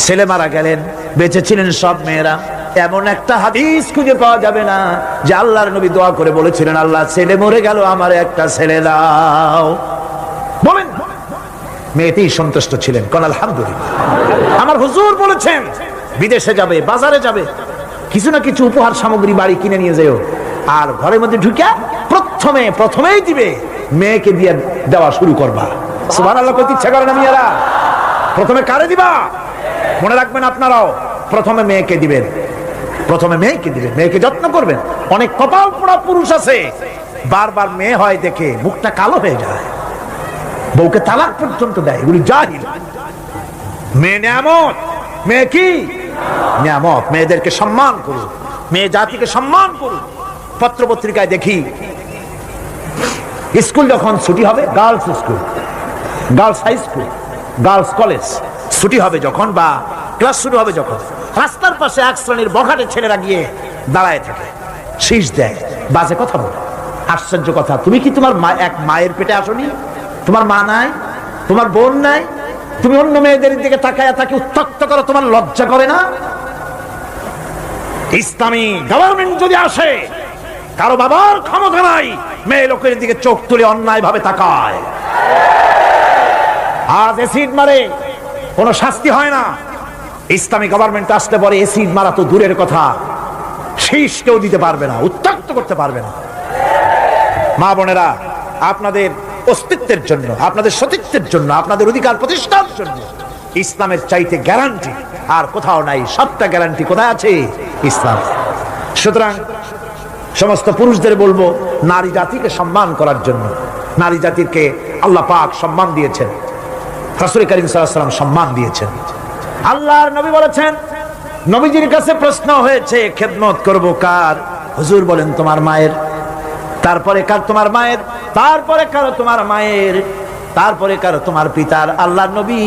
ছেলে মারা গেলেন, বেঁচে ছিলেন সব মেয়েরা। এমন একটা হাদিস খুঁজে পাওয়া যাবে না যে আল্লাহর নবী দোয়া করে বলেছিলেন আল্লাহ ছেলে মরে গেল, আমার একটা ছেলে দাও। বলেন, মেয়েতেই সন্তুষ্ট ছিলেন। কোন আলহামদুলিল্লাহ। আমার হুজুর বলেছেন বিদেশে যাবে, বাজারে যাবে, কিছু না কিছু উপহার সামগ্রী বাড়ি কিনে নিয়ে যেও, আর ঘরের মধ্যে ঢুকে প্রথমেই দিবে মেয়েকে দিয়ে দেওয়া শুরু করবা। সুবহানাল্লাহ কইতে ইচ্ছা করে না মেয়েরা? প্রথমে কারে দিবা? মনে রাখবেন আপনারাও, প্রথমে মেয়েকে দিবেন, প্রথমে মেয়েকে দিবেন, মেয়েকে যত্ন করবেন। অনেক কপাল পোড়া পুরুষ আছে, বারবার মেয়ে হয় দেখে মুখটা কালো হয়ে যায়, বউকে তালাক পর্যন্ত দেয়। এগুলি জাহিল। মেয়ে নিয়ামত, মেয়ে কি নিয়ামত। মেয়েদেরকে সম্মান করুন, মেয়ে জাতিকে সম্মান করুন। পত্র পত্রিকায় দেখি স্কুল যখন ছুটি হবে, girls school, girls high school, girls college ছুটি হবে যখন, বা ক্লাস শুরু হবে যখন, রাস্তার পাশে এক শ্রেণীর বখাটে ছেলেরা গিয়ে দাঁড়ায় থাকে, শীষ দেয়, বাজে কথা বলে। আশ্চর্য কথা, তুমি কি তোমার এক মায়ের পেটে আসনি? তোমার মা নাই, তোমার বোন নাই, তুমি অন্য মেয়েদের দিকে তাকায় তাকে উত্ত্যক্ত করো, তোমার লজ্জা করে না? ইসলামী গভর্নমেন্ট যদি আসে, কারো বাবার ক্ষমতা নাই মেয়ে লোকের দিকে চোখ তুলে অন্যায় ভাবে তাকায়। আজ এসিড মারে, কোনো শাস্তি হয় না। ইসলামী গভর্নমেন্ট আসতে পরে এসিড মারা তো দূরের কথা, শীষ কেউ দিতে পারবে না, উত্তক্ত করতে পারবে না। মা বোনেরা, আপনাদের অস্তিত্বের জন্য, আপনাদের সতীত্বের জন্য, আপনাদের অধিকার প্রতিষ্ঠার জন্য ইসলামের চাইতে গ্যারান্টি আর কোথাও নাই। সবটা গ্যারান্টি কোথায় আছে? ইসলাম। সুতরাং সমস্ত পুরুষদের বলবো, নারী জাতিকে সম্মান করার জন্য। নারী জাতিকে আল্লাহ পাক সম্মান দিয়েছেন, রাসূল করিম সাল্লাল্লাহু আলাইহি ওয়াসাল্লাম সম্মান দিয়েছেন। আল্লাহর নবী বলেছেন, নবীজির কাছে প্রশ্ন হয়েছে, খেদমত করব কার? হুজুর বলেন, তোমার মায়ের। তারপরে কার? তোমার মায়ের। তারপরে কারো? তোমার মায়ের। তারপরে কারো? তোমার পিতার। আল্লাহর নবী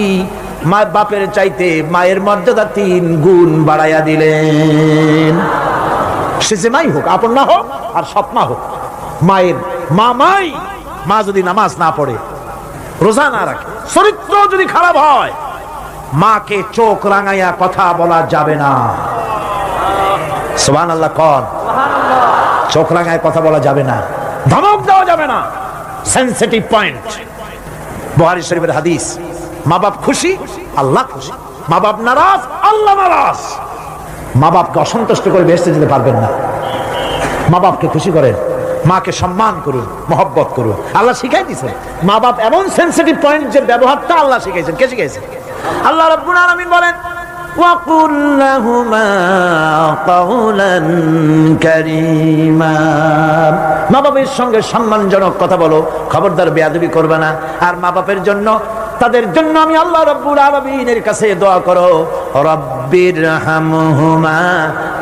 মা বাপের চাইতে মায়ের মর্যাদা 3 গুণ বাড়াইয়া দিলেন। সে যে মাই হোক, আপন না হোক আর সৎ মা হোক, মায়ের মামাই। মা যদি নামাজ না পড়ে, রোজা না রাখে, চরিত্র যদি খারাপ হয়, মাকে চোখ রাঙাইয়া কথা বলা যাবে না। সুবহানাল্লাহ কোন? চোখ রাঙায় কথা বলা যাবে না, ধমক দেওয়া যাবে না। Sensitive point. বুখারী শরীফের হাদিস, মা বাপ খুশি, আল্লাহ খুশি। মা বাপ নারাজ, আল্লাহ নারাজ। মা বাপকে অসন্তুষ্ট করে বেহেশতে যেতে পারবেন না। মা বাপকে খুশি করেন, মাকে সম্মান করুন, মহব্বত করুন। আল্লাহ শিখাই দিয়েছেন। মা বাপ এমন সেনসিটিভ পয়েন্ট যে ব্যবহারটা আল্লাহ শিখাইছেন। কে শিখাইছেন? আল্লাহ রাব্বুল আলামিন বলেন, ওয়াকুল লাহুমা কাওলান কারীমা। মা বাপের সঙ্গে সম্মানজনক কথা বলো, খবরদার বেয়াদবি করবে না। আর মা বাপের জন্য, তাদের জন্য আমি আল্লাহ রাব্বুল আলামিনের কাছে দোয়া করো, রব্বিরহামহুমা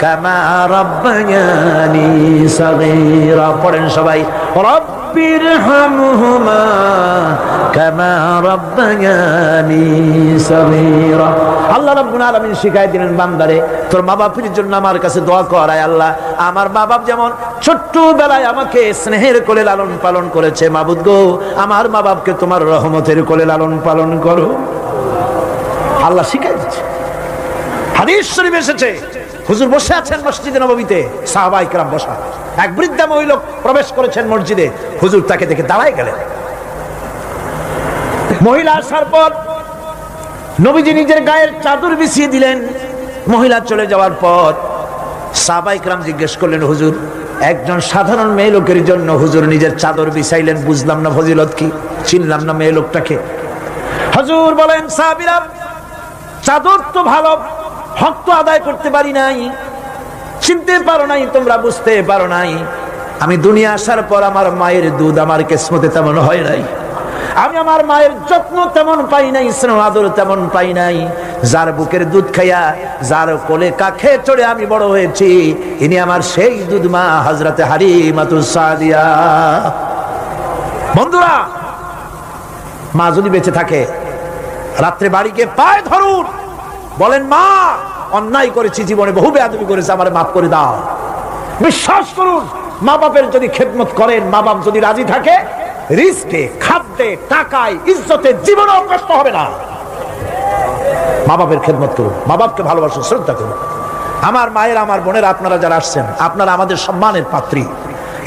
কামা রাব্বায়ানি সাগীরা। পড়েন সবাই, রব্বিরহামহুমা কামা রাব্বায়ানি সাগীরা। আল্লাহ রাব্বুল আলামিন শিখাই দিলেন, বান্দারে তোর মা বাপের জন্য আমার কাছে দোয়া কর। আয় আল্লাহ, আমার মা বাপ যেমন ছোট্টবেলায় আমাকে স্নেহের কোলে লালন পালন করেছে, মাবুদ গো, আমার মা বাপকে তোমার রহমতের কোলে লালন পালন করো। আল্লাহ শিখাই দিচ্ছে। হাদিস শরীফে এসেছে, হুজুর বসে আছেন মসজিদে নববীতে, সাহাবায়ে কেরাম বসা। এক বৃদ্ধা মহিলা প্রবেশ করেছেন মসজিদে, হুজুর তাকে দেখে দাঁড়ায় গেলেন। মহিলা আসার পর নবীজি নিজের গায়ের চাদর বিছিয়ে দিলেন। মহিলা চলে যাওয়ার পর সাহাবায়ে কেরাম জিজ্ঞেস করলেন, হুজুর, একজন সাধারণ মেয়ে লোকের জন্য হুজুর নিজের চাদর বিছাইলেন, বুঝলাম না ফজিলত কি, চিনলাম না মেয়ে লোকটাকে। হুজুর বলেন, সাহাবীরা, চাদর তো ভালো, হক তো আদায় করতে পারি নাই, চিনতে পারো নাই, তোমরা বুঝতে পারো নাই। আমি দুনিয়া আসার পর আমার মায়ের দুধ আমার কিসমতে তেমন হয় নাই। আমি আমার মায়ের যত্ন তেমন পাই নাই, স্নেহ আদর তেমন পাই নাই। যার বুকের দুধ খাইয়া, যার কোলে কাখে চড়ে আমি বড় হয়েছি, ইনি আমার সেই দুধ মা হযরতে হালিমাতুস সাদিয়া। বন্ধুরা, মা যদি বেঁচে থাকে, রাত্রে বাড়ি গিয়ে পায়ে ধরুন, বলেন, মা অন্যায় করেছি, জীবনে বহু বেয়াদবি করেছি, আমারে মাফ করে দাও। বিশ্বাস করুন, মা বাপের যদি খেদমত করেন, মা বাপ যদি রাজি থাকে, রিস্কে, খাদ্যে, টাকায়, ইজ্জতে জীবনেও কষ্ট হবে না। মা বাপের খেদমত করুন, মা বাপকে ভালোবাসুন, শ্রদ্ধা করুন। আমার মায়ের, আমার বোনের, আপনারা যারা আসছেন, আপনারা আমাদের সম্মানের পাত্রী।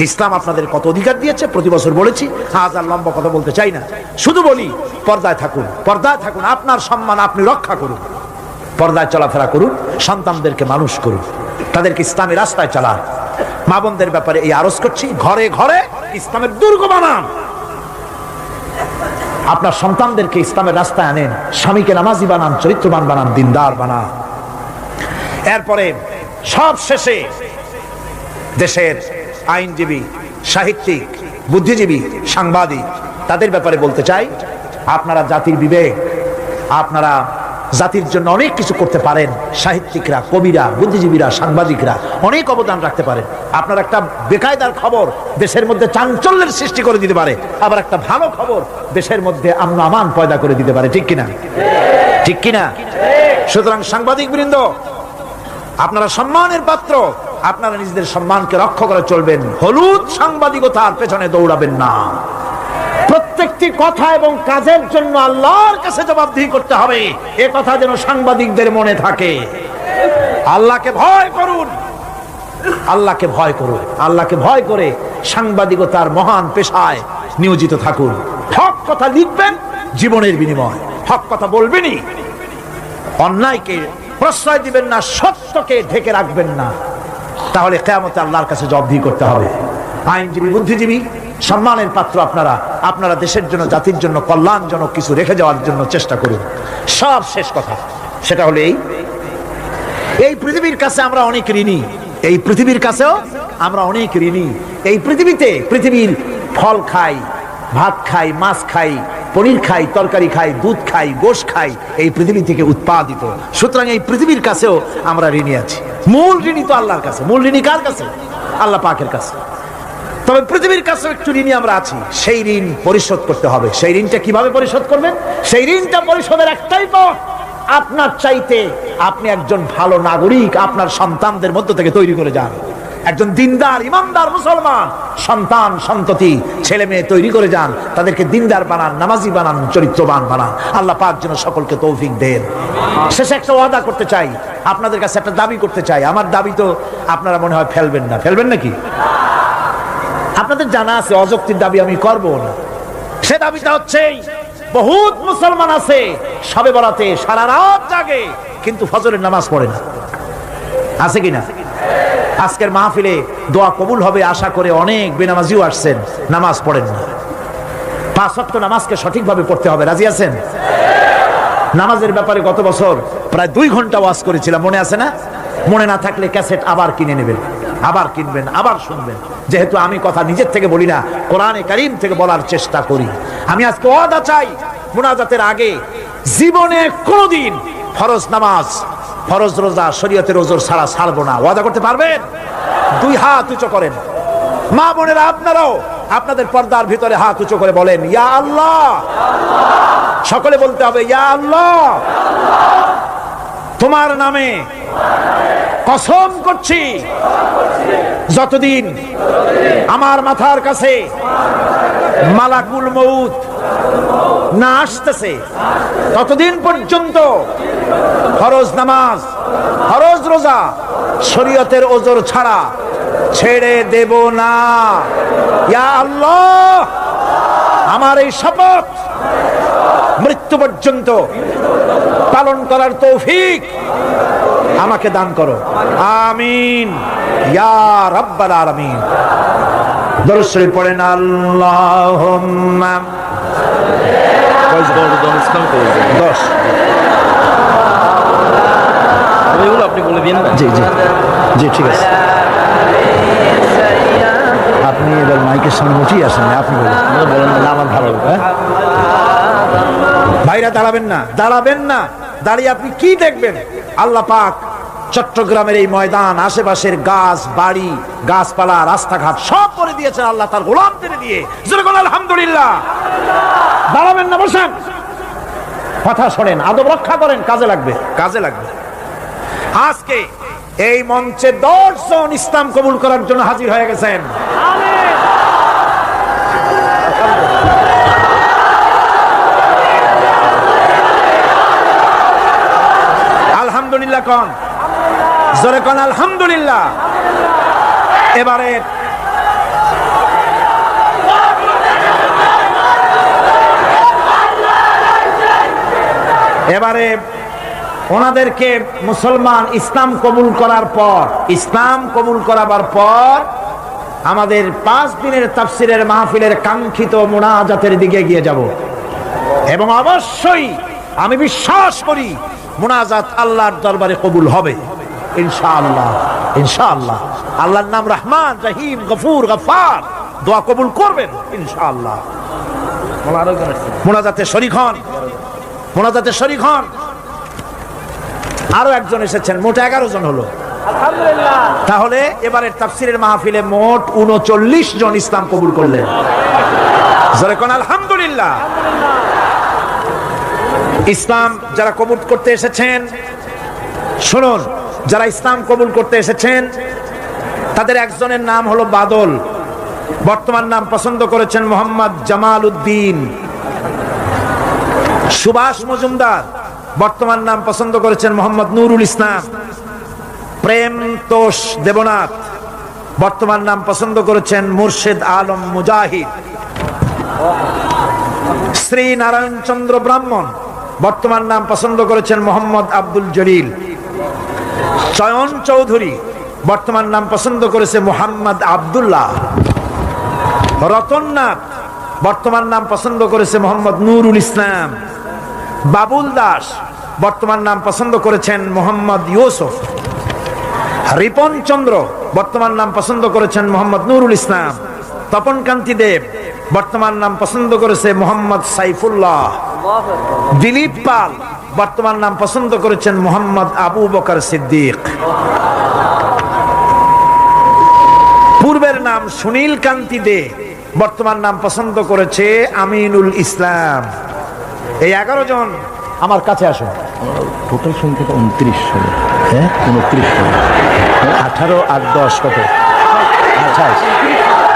ইসলাম আপনাদের কত অধিকার দিয়েছে প্রতি বছর বলেছি, আজ আর লম্বা কথা বলতে চাই না, শুধু বলি, পর্দায় থাকুন, পর্দায় থাকুন, আপনার সম্মান আপনি রক্ষা করুন, পর্দায় চলাফেরা করুন, সন্তানদেরকে মানুষ করুন, তাদেরকে ইসলামের রাস্তায় চালান। মা বোনদের ব্যাপারে এই আরজ করছি, ঘরে ঘরে ইসলামের দুর্গ বানান। আপনার সন্তানদেরকে ইসলামের রাস্তায় আনেন, স্বামীকে নামাজি বানান, চরিত্রবান বানান, দিনদার বানান। এরপরে সব শেষে দেশের আইনজীবী, সাহিত্যিক, বুদ্ধিজীবী, সাংবাদিক, তাদের ব্যাপারে বলতে চাই, আপনারা জাতির বিবেক, আপনারা জাতির জন্য অনেক কিছু করতে পারেন। সাহিত্যিকরা, কবিরা, বুদ্ধিজীবীরা, সাংবাদিকরা অনেক অবদান রাখতে পারেন। আপনার একটা বেকায়দার খবর দেশের মধ্যে চাঞ্চল্যের সৃষ্টি করে দিতে পারে, আবার একটা ভালো খবর দেশের মধ্যে আমন আমান পয়দা করে দিতে পারে। ঠিক কিনা? ঠিক কিনা? সুতরাং সাংবাদিক বৃন্দ, আপনারা সম্মানের পাত্র, আপনারা নিজেদের সম্মানকে রক্ষা করে চলবেন। হলুদ সাংবাদিকতার পেছনে দৌড়াবেন না। প্রত্যেকটি কথা এবং কাজের জন্য আল্লাহর কাছে জবাবদিহি করতে হবে, এ কথা যেন সাংবাদিকদের মনে থাকে। আল্লাহকে ভয় করুন, আল্লাহকে ভয় করুন, আল্লাহকে ভয় করে সাংবাদিকতার মহান পেশায় নিয়োজিত থাকুন। হক কথা লিখবেন, জীবনের বিনিময় হক কথা বলবেনই। অন্যায়কে প্রশ্রয় দিবেন না, সত্যকে ঢেকে রাখবেন না। তাহলে কিয়ামতে আল্লাহর কাছে জবাবদিহি করতে হবে। আইনজীবী, বুদ্ধিজীবী, সম্মানের পাত্র আপনারা, আপনারা দেশের জন্য, জাতির জন্য কল্যাণজনক কিছু রেখে যাওয়ার জন্য চেষ্টা করুন। সব শেষ কথা সেটা হলো এই পৃথিবীর কাছে আমরা অনেক ঋণী, এই পৃথিবীর কাছেও আমরা অনেক ঋণী। এই পৃথিবীতে পৃথিবীর ফল খাই, ভাত খাই, মাছ খাই, পনির খাই, তরকারি খাই, দুধ খাই, গোশ খাই, এই পৃথিবী থেকে উৎপাদিত। সুতরাং এই পৃথিবীর কাছেও আমরা ঋণী আছি। মূল ঋণী তো আল্লাহর কাছে। মূল ঋণী কার কাছে? আল্লাহ পাকের কাছে। তবে পৃথিবীর কাছেও একটু ঋণী আমরা আছি, সেই ঋণ পরিশোধ করতে হবে। সেই ঋণটা কিভাবে পরিশোধ করবেন? সেই ঋণটা পরিশোধের একটাই পথ, আপনার চাইতে আপনি একজন ভালো নাগরিক আপনার সন্তানদের মধ্য থেকে তৈরি করে যান। একজন দিনদার, ইমানদার মুসলমান সন্তান সন্ততি, ছেলে মেয়ে তৈরি করে যান। তাদেরকে দিনদার বানান, নামাজি বানান, চরিত্রবান বানান। আল্লাহ পাক যেন সকলকে তৌফিক দেন। শেষে একটা ওয়াদা করতে চাই, আপনাদের কাছে একটা দাবি করতে চাই। আমার দাবি তো আপনারা মনে হয় ফেলবেন না, ফেলবেন নাকি? আপনাদের জানা আছে অযৌক্তিক দাবি আমি করব না। সে দাবিটা হচ্ছে, বহুত মুসলমান আছে শবে বরাতে সারা রাত জাগে কিন্তু ফজরের নামাজ পড়ে না। আছে কিনা? আজকের মাহফিলে দোয়া কবুল হবে আশা করে অনেক বেনামাজিও আসছেন, নামাজ পড়েন না। 5 ওয়াক্ত নামাজকে সঠিকভাবে পড়তে হবে। রাজি আছেন? নামাজের ব্যাপারে গত বছর প্রায় 2 ঘন্টা ওয়াজ করেছিলাম, মনে আছে না? মনে না থাকলে ক্যাসেট আবার কিনে নেবেন, আবার কিনবেন, আবার শুনবেন। যেহেতু আমি কথা নিজের থেকে বলি না, কোরআনে কারীম থেকে বলার চেষ্টা করি। আমি আজকে ওয়াদা চাই, মুনাজাতের আগে জীবনে কোনোদিন ফরজ নামাজ, ফরজ রোজা, শরীয়তের ওজর ছাড়া ছাড়বো না। ওয়াদা করতে পারবেন? 2 হাত উঁচু করেন। মা বোনেরা আপনারাও আপনাদের পর্দার ভিতরে হাত উঁচু করে বলেন, ইয়া আল্লাহ। সকলে বলতে হবে, ইয়া আল্লাহ, তোমার নামে কসম করছি, যতদিন আমার মাথার কাছে মালাকুল মউত না আসতেছে ততদিন পর্যন্ত ফরজ নামাজ, ফরজ রোজা, শরীয়তের ওজর ছাড়া ছেড়ে দেব না। ইয়া আল্লাহ, আমার এই শপথ মৃত্যু পর্যন্ত পালন করার তৌফিক আমাকে দান করো। আমিন ইয়া রাব্বাল আলামিন। দরুদ শরীফ পড়েন। আল্লাহুম্মা 10 এগুলো আপনি বলে দিন। জি জি জি, ঠিক আছে। আপনি এবার মাইকের সামনে উঠেই আসেন, আপনি বলেন না, আমার ভালো লাগবে। ভাইরা দাঁড়াবেন না, দাঁড়াবেন না। দাঁড়িয়ে আপনি কি দেখবেন? আল্লাহ পাক চট্টগ্রামের এই ময়দান, আশেপাশের গাছ, বাড়ি, গাছপালা, রাস্তাঘাট সব করে দিয়েছেন আল্লাহ তার গোলামদের দিয়ে। জোরে বলেন আলহামদুলিল্লাহ। দাঁড়াবেন না, বসেন, কথা শোনেন, আদব রক্ষা করেন, কাজে লাগবে, কাজে লাগবে। আজকে এই মঞ্চে 10 জন ইসলাম কবুল করার জন্য হাজির হয়ে গেছেন। আলহামদুলিল্লাহ কোন? জোরে কোন আলহামদুলিল্লাহ। এবারে ওনাদেরকে মুসলমান ইসলাম কবুল করার পর, ইসলাম কবুল করাবার পর আমাদের 5 দিনের তাফসীরের মাহফিলের কাঙ্ক্ষিত মুনাজাতের দিকে এগিয়ে যাব। এবং অবশ্যই আমি বিশ্বাস করি মুনাজাত আল্লাহর দরবারে কবুল হবে ইনশাআল্লাহ, ইনশাআল্লাহ। আল্লাহর নাম রহমান, রহিম, গফুর, গফফার, দোয়া কবুল করবেন ইনশাআল্লাহ। মুনাজাতে শরীক হন, মুনাজাতে শরীক হন। আরো একজন এসেছেন, মোট 11 জন হলো আলহামদুলিল্লাহ। তাহলে এবারের তাফসীরের মাহফিলে মোট 39 জন ইসলাম কবুল করলেন। জোরে কোন আলহামদুলিল্লাহ। ইসলাম যারা কবুল করতে এসেছেন, শুনুন, যারা ইসলাম কবুল করতে এসেছেন তাদের একজনের নাম হলো বাদল, বর্তমান নাম পছন্দ করেছেন মোহাম্মদ জামাল উদ্দিন। সুভাষ মজুমদার, বর্তমান নাম পছন্দ করেছেন মোহাম্মদ নুরুল ইসলাম। প্রেম তোষ দেবনাথ, বর্তমান নাম পছন্দ করেছেন মুর্শিদ আলম মুজাহিদ। শ্রী নারায়ণ চন্দ্র ব্রাহ্মণ, বর্তমান নাম পছন্দ করেছেন মোহাম্মদ আব্দুল জলিল। চয়ন চৌধুরী, বর্তমান নাম পছন্দ করেছে মোহাম্মদ আব্দুল্লাহ। রতননাথ বর্তমান নাম পছন্দ করেছে মোহাম্মদ নুরুল ইসলাম। বাবুল দাস বর্তমান নাম পছন্দ করেছেন মোহাম্মদ ইউসুফ। রিপন চন্দ্র বর্তমান নাম পছন্দ করেছেন মোহাম্মদ নুরুল ইসলাম। তপন কান্তি দেব বর্তমান নাম পছন্দ করেছে মোহাম্মদ সাইফুল্লাহ। দিলীপ পাল বর্তমান নাম পছন্দ করেছেন মোহাম্মদ আবু বকর সিদ্দিক। পূর্বের নাম সুনীল কান্তি দে বর্তমান নাম পছন্দ করেছে আমিনুল ইসলাম। এই 11 জন আমার কাছে আসুন। টোটাল সংখ্যা 29 জন। হ্যাঁ 29 জন। 18 আর 10 কত? 28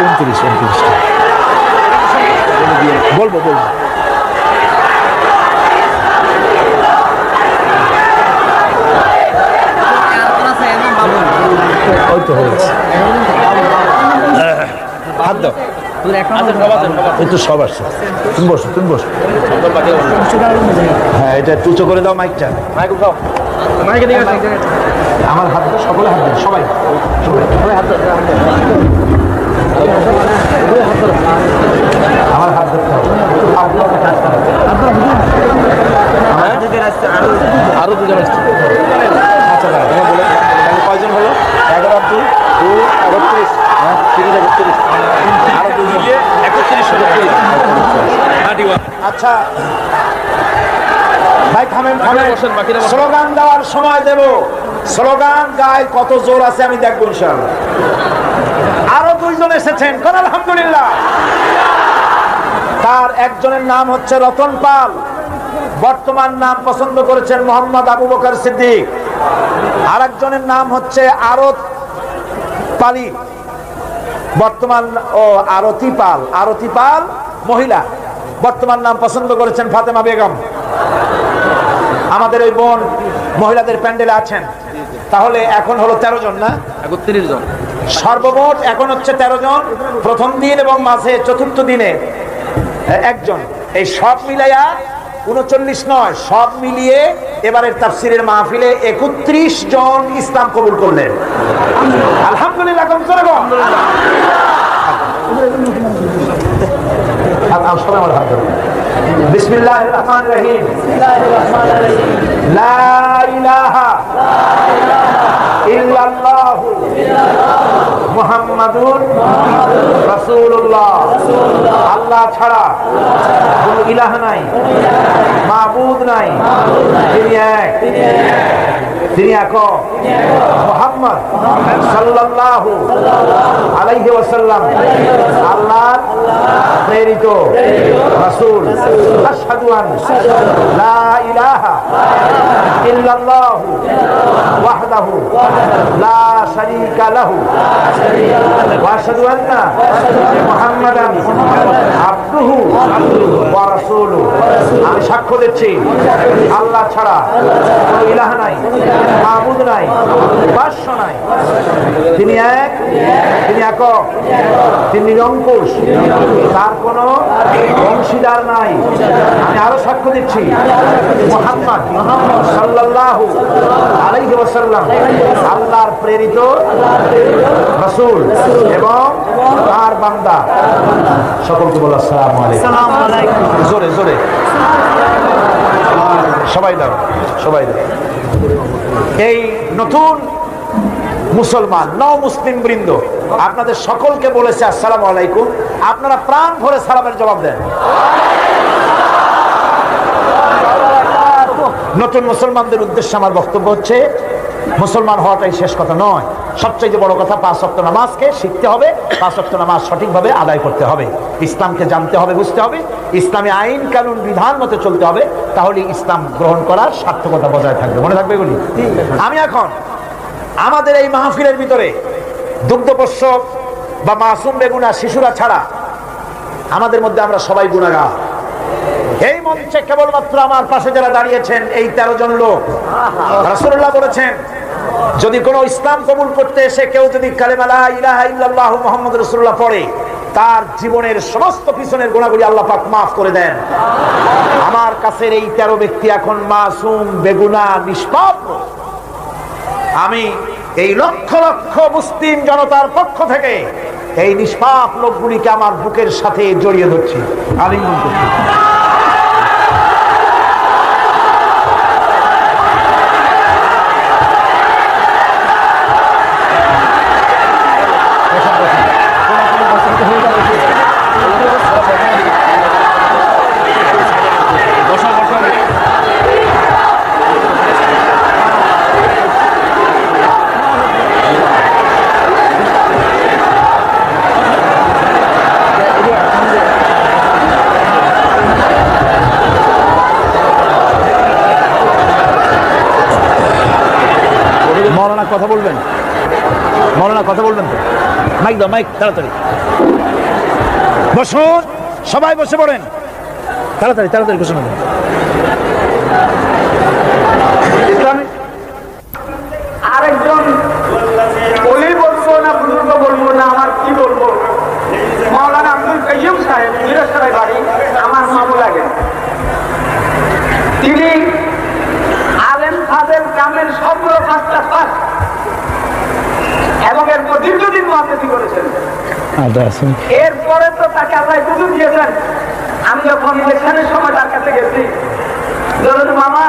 29 বলবো ওই তো হয়েছে। হাত দাও। একটু সব আসছে। তুমি বসো। হ্যাঁ এটা একটু উঁচু করে দাও মাইকটা। আমার হাত দাও, সকলে হাত দাও, সবাই হাত দাও। আমার হাত ধরতে হবে। আরো দুজন আসছে। আচ্ছা দাঁড়া, তোমার বলে কয়জন হলো? 11 2 31। হ্যাঁ ঠিক আছে 31। আরো 2 মিলিয়ে 31। আচ্ছা ভাই থামেন। স্লোগান দেওয়ার সময় দেব। স্লোগান গায়ে কত জোর আছে আমি দেখবো ইনশাআল্লাহ। আরো 2 জন এসেছেন, কোন আলহামদুলিল্লাহ। তার একজনের নাম হচ্ছে রতন পাল, বর্তমান নাম পছন্দ করেছেন মোহাম্মদ আবু বকর সিদ্দিক। আর একজনের নাম হচ্ছে আরত পালি, বর্তমান আরতি পাল মহিলা, বর্তমান নাম পছন্দ করেছেন ফাতেমা বেগম। আমাদের ওই বোন মহিলাদের প্যান্ডেলে আছেন। তাহলে এখন হলো 13 জন না? 31 জন সর্বমোট এখন হচ্ছে 13 জন। প্রথম দিন এবং মাঝে চতুর্থ দিনে একজন। এই সব মিলাইয়া 39 নয়, সব মিলিয়ে এবারের তাফসিরের মাহফিলে 31 জন ইসলাম কবুল করলেন। আলহামদুলিল্লাহ। বিসমিল্লাহির রহমানির রহিম। লা ইলাহা ইল্লাল্লাহ মুহাম্মাদুর রাসূলুল্লাহ। আল্লাহ ছাড়া কোনো ইলাহ নাই, মাবুদ নাই, তিনি এক, তিনি একক। মুহাম্মদ সাল্লাল্লাহু আলাইহি ওয়াসাল্লাম আল্লাহর প্রেরিত রাসূল। আশহাদু আন লা ইলাহা ইল্লাল্লাহ ওয়াহদাহু লা শারীকা লাহু ওয়া আশহাদু আন্না মুহাম্মাদান আবদুহু ওয়া রাসূলুহু। আমি সাক্ষ্য দিচ্ছি আল্লাহ ছাড়া কোনো ইলাহ নাই, মাবুদ নাই, উপাস্য নাই, তিনি এক, তিনি একক, তিনি নিরঙ্কুশ, তার কোনো অংশীদার নাই। আমি আরো সাক্ষ্য দিচ্ছি মুহাম্মদ সাল্লাল্লাহু আলাইহি ওয়াসাল্লাম আল্লাহর প্রেরিত রাসূল এবং তার বান্দা। সকলকে বলো আসসালামু আলাইকুম। জোরে জোরে সবাই দাও। এই নতুন মুসলমান মুসলিম বৃন্দ আপনাদের সকলকে বলেছে আসসালামু আলাইকুম। আপনারা প্রাণ ভরে সালামের জবাব দেন। নতুন মুসলমানদের উদ্দেশ্যে আমার বক্তব্য হচ্ছে, মুসলমান হওয়াটাই শেষ কথা নয়। সবচেয়ে বড় কথা 5 ওয়াক্ত নামাজকে শিখতে হবে, 5 ওয়াক্ত নামাজ সঠিকভাবে আদায় করতে হবে, ইসলামকে জানতে হবে, বুঝতে হবে, ইসলামী আইন কানুন বিধান মতো চলতে হবে। তাহলে ইসলাম গ্রহণ করার সার্থকতা বজায় থাকবে। মনে থাকবে এগুলি। আমি এখন আমাদের এই মাহফিলের ভিতরে দুগ্ধপোষ্য বা মাসুম বেগুনা শিশুরা ছাড়া আমাদের মধ্যে আমরা সবাই গুনাহগার। এই মঞ্চে কেবলমাত্র আমার পাশে যারা দাঁড়িয়েছেন এই 13 জন লোক, রাসূলুল্লাহ বলেছেন যদি কোনো ইসলাম কবুল করতে এসে কেউ যদি কালেমা লা ইলাহা ইল্লাল্লাহু মুহাম্মাদুর রাসূলুল্লাহ পড়ে, তার জীবনের সমস্ত পিছনের গুনাহগুলি আল্লাহ পাক মাফ করে দেন। আমার কাছের এই 13 ব্যক্তি এখন মাসুম বেগুনা নিষ্পাপ। আমি এই লক্ষ লক্ষ মুসলিম জনতার পক্ষ থেকে এই নিষ্পাপ লোকগুলিকে আমার বুকের সাথে জড়িয়ে ধরছি, আলিঙ্গন করছি। কথা বলবেন, মৌলানা কথা বলবেন তো, মাইক দাও, মাইক তাড়াতাড়ি। বসুন, সবাই বসে পড়েন, তাড়াতাড়ি তাড়াতাড়ি বসুন। আরেকজন ওলি বলবো না বুজুর্গ বলবো না, আমার কি বলবো, মাওলানা আব্দুল কাইয়ুম সাহেব, মিরাসরাই বাড়ি, আমার মামু লাগে। তিনি আলেম ফাদেল কামেল সবগুলো 5টা পাস এবং এরপর দীর্ঘদিন মহাদেশি করেছেন। এরপরে তো তাকে আল্লাহ সুযোগ দিয়েছেন। আমি যখন ইলেকশনের সময় তার কাছে গেছি, ধরুন মামা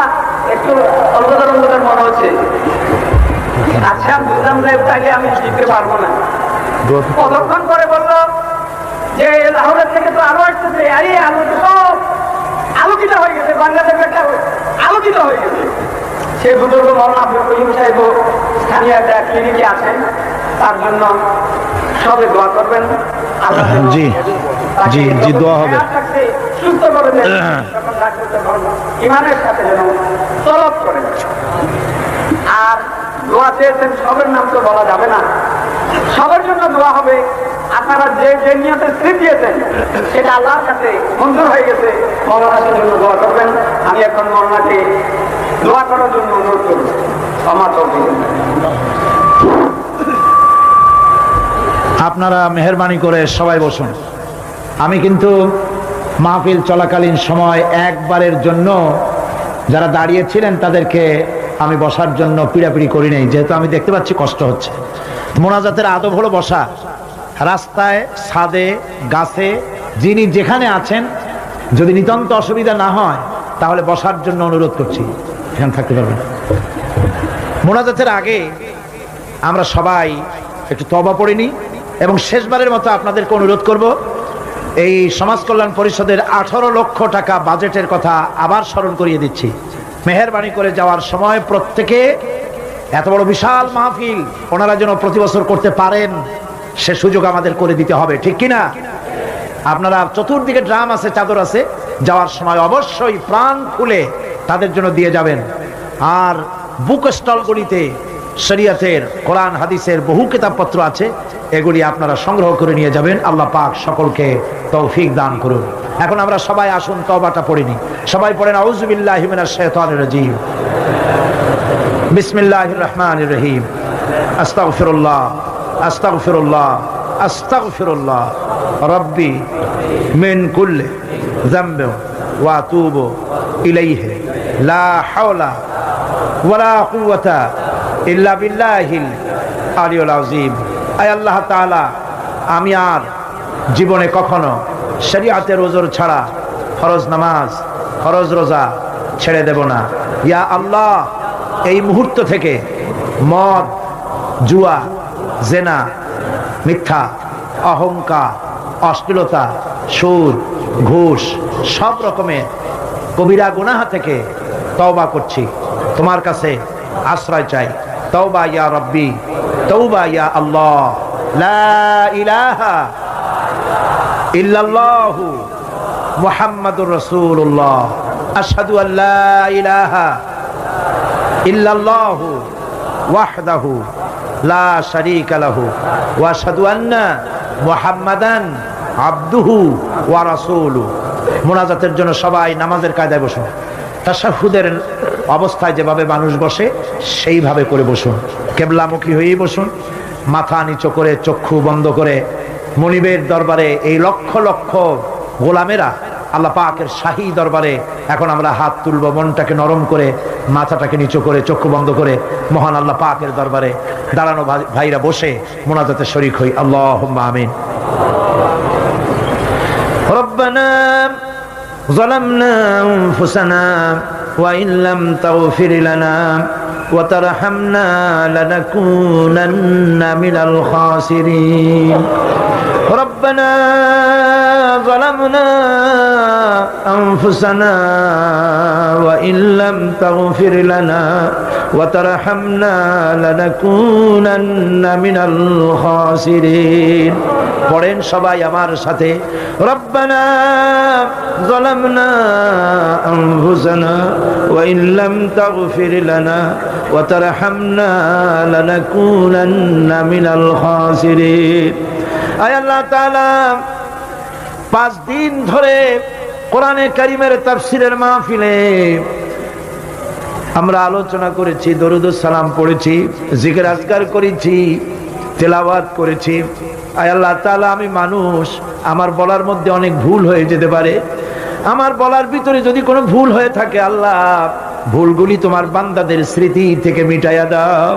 একটু অন্ধকার অন্ধকার মনে হচ্ছে, আচ্ছা বুঝলাম যে তাকে আমি জিততে পারবো না। কতক্ষণ করে বললো যে লাহোরের থেকে তো আলো আসতেছে, আরে আলো তো সব আলোকিত হয়ে গেছে, বাংলাদেশ একটা আলোকিত হয়ে গেছে। সে বুজুর্গ মাওলানা আব্দুল কাইয়ুম সাহেব স্থানীয় একটা ক্লিনিকে আছেন, তার জন্য সবে দোয়া করবেন। জি জি জি, দোয়া হবে। সুস্থ করে দেন, ইমানের সাথে যেন তলব করেন। আর দোয়া চেয়েছেন, সবের নাম তো বলা যাবে না, সবার জন্য দোয়া হবে। আপনারা যে যে নিয়তে স্থির দিয়েছেন সেটা আল্লাহর কাছে মঞ্জুর হয়ে গেছে, মৌলানার জন্য দোয়া করবেন। আমি এখন মৌলানাকে দোয়া করার জন্য অনুরোধ করব। আমার তৌফিক। আপনারা মেহেরবানি করে সবাই বসুন। আমি কিন্তু মাহফিল চলাকালীন সময় একবারের জন্য যারা দাঁড়িয়েছিলেন তাদেরকে আমি বসার জন্য পিড়াপিড়ি করি নাই, যেহেতু আমি দেখতে পাচ্ছি কষ্ট হচ্ছে। মোনাজাতের আদব হলো বসা। রাস্তায়, ছাদে, গাছে, যিনি যেখানে আছেন, যদি নিতান্ত অসুবিধা না হয় তাহলে বসার জন্য অনুরোধ করছি, এখানে থাকতে পারবেন। মোনাজাতের আগে আমরা সবাই একটু তওবা পড়ে নিই এবং শেষবারের মতো আপনাদেরকে অনুরোধ করব, এই সমাজ কল্যাণ পরিষদের 18 লক্ষ টাকা বাজেটের কথা আবার স্মরণ করিয়ে দিচ্ছি। মেহেরবানি করে যাওয়ার সময় প্রত্যেকে এত বড় বিশাল মাহফিল ওনারা যেন প্রতি বছর করতে পারেন, সে সুযোগ আমাদের করে দিতে হবে, ঠিক কিনা? আপনারা চতুর্দিকে ড্রাম আছে, চাদর আছে, যাওয়ার সময় অবশ্যই প্রাণ খুলে তাদের জন্য দিয়ে যাবেন। আর বুক স্টলগুলিতে শরিয়তের, কোরআন হাদিসের বহু কিতাবপত্র আছে, এগুলি আপনারা সংগ্রহ করে নিয়ে যাবেন। আল্লাহ পাক সকলকে তৌফিক দান করুন। এখন আমরা সবাই আসুন তওবাটা পড়ে নিই। সবাই পড়েন আউযু বিল্লাহি মিনাশ শাইতানির রাজীম, বিসমিল্লাহির রহমানির রহিম, আস্তাগফিরুল্লাহ আস্তাগফিরুল্লাহ আস্তাগফিরুল্লাহ রব্বি মিন কুল্লি যামবিন ওয়া আতুবু ইলাইহি লা হাওলা ওয়ালা কুওয়াতা ইল্লা বিল্লাহিল আলিয়্যিল আযীম। আয় আল্লাহ তাআলা, আমি আর জীবনে কখনো শরীয়তের ওজর ছাড়া ফরজ নামাজ, ফরজ রোজা ছেড়ে দেব না। ইয়া আল্লাহ, এই মুহূর্ত থেকে মদ, জুয়া, জেনা, মিথ্যা, অহংকার, অশ্লীলতা, সুদ, ঘুষ, সব রকমের কবিরা গুনাহ থেকে তওবা করছি, তোমার কাছে আশ্রয় চাই। তওবা ইয়া রব্বি, তওবা ইয়া আল্লাহ, লা ইলাহা ইল্লাল্লাহু মুহাম্মাদুর রাসূলুল্লাহ, আশহাদু আল্লা ইলাহা ইল্লাল্লাহু ওয়াহদাহু লা শারীকা লাহু ওয়া আশহাদু আন্না মুহাম্মাদান আবদুহু ওয়া রাসূলুহু। মোনাজাতের জন্য সবাই নামাজের কায়দায় বসুন। তাশাহুদের অবস্থায় যেভাবে মানুষ বসে সেইভাবে করে বসুন, কেবলামুখী হয়েই বসুন, মাথা নিচু করে, চক্ষু বন্ধ করে। মনিবের দরবারে এই লক্ষ লক্ষ গোলামেরা আল্লাহ পাকের শাহী দরবারে এখন আমরা হাত তুলবো, মনটাকে নরম করে, মাথাটাকে নিচু করে, চক্ষু বন্ধ করে মহান আল্লাহ পাকের দরবারে দাঁড়ানো ভাইরা বসে মুনাজাতে শরীক হই। আল্লাহুম্মা আমিন। রব্বানা ظلمنا أنفسنا وإن لم تغفر لنا وترحمنا لنكونن من الخاسرين ربنا ظلمنا أنفسنا وإن لم تغفر لنا وترحمنا لنكونن من الخاسرين পড়েন সবাই আমার সাথে, রব্বানা যালামনা আনফুসানা ওয়া ইন লাম তাগফির লানা ওয়া তারহামনা লানাকুনান্না মিনাল খাসিরিন। আয় আল্লাহ তাআলা, 5 দিন ধরে কোরআনে কারীমের তাফসীরের মাহফিলে আমরা আলোচনা করেছি, দরুদ ও সালাম পড়েছি, জিকির আজকার করেছি, তেলাওয়াত করেছি। আয় আল্লাহ তাআলা, আমি মানুষ, আমার বলার মধ্যে অনেক ভুল হয়ে যেতে পারে। আমার বলার ভিতরে যদি কোনো ভুল হয়ে থাকে, আল্লাহ ভুলগুলি তোমার বান্দাদের স্মৃতি থেকে মিটাইয়া দাও।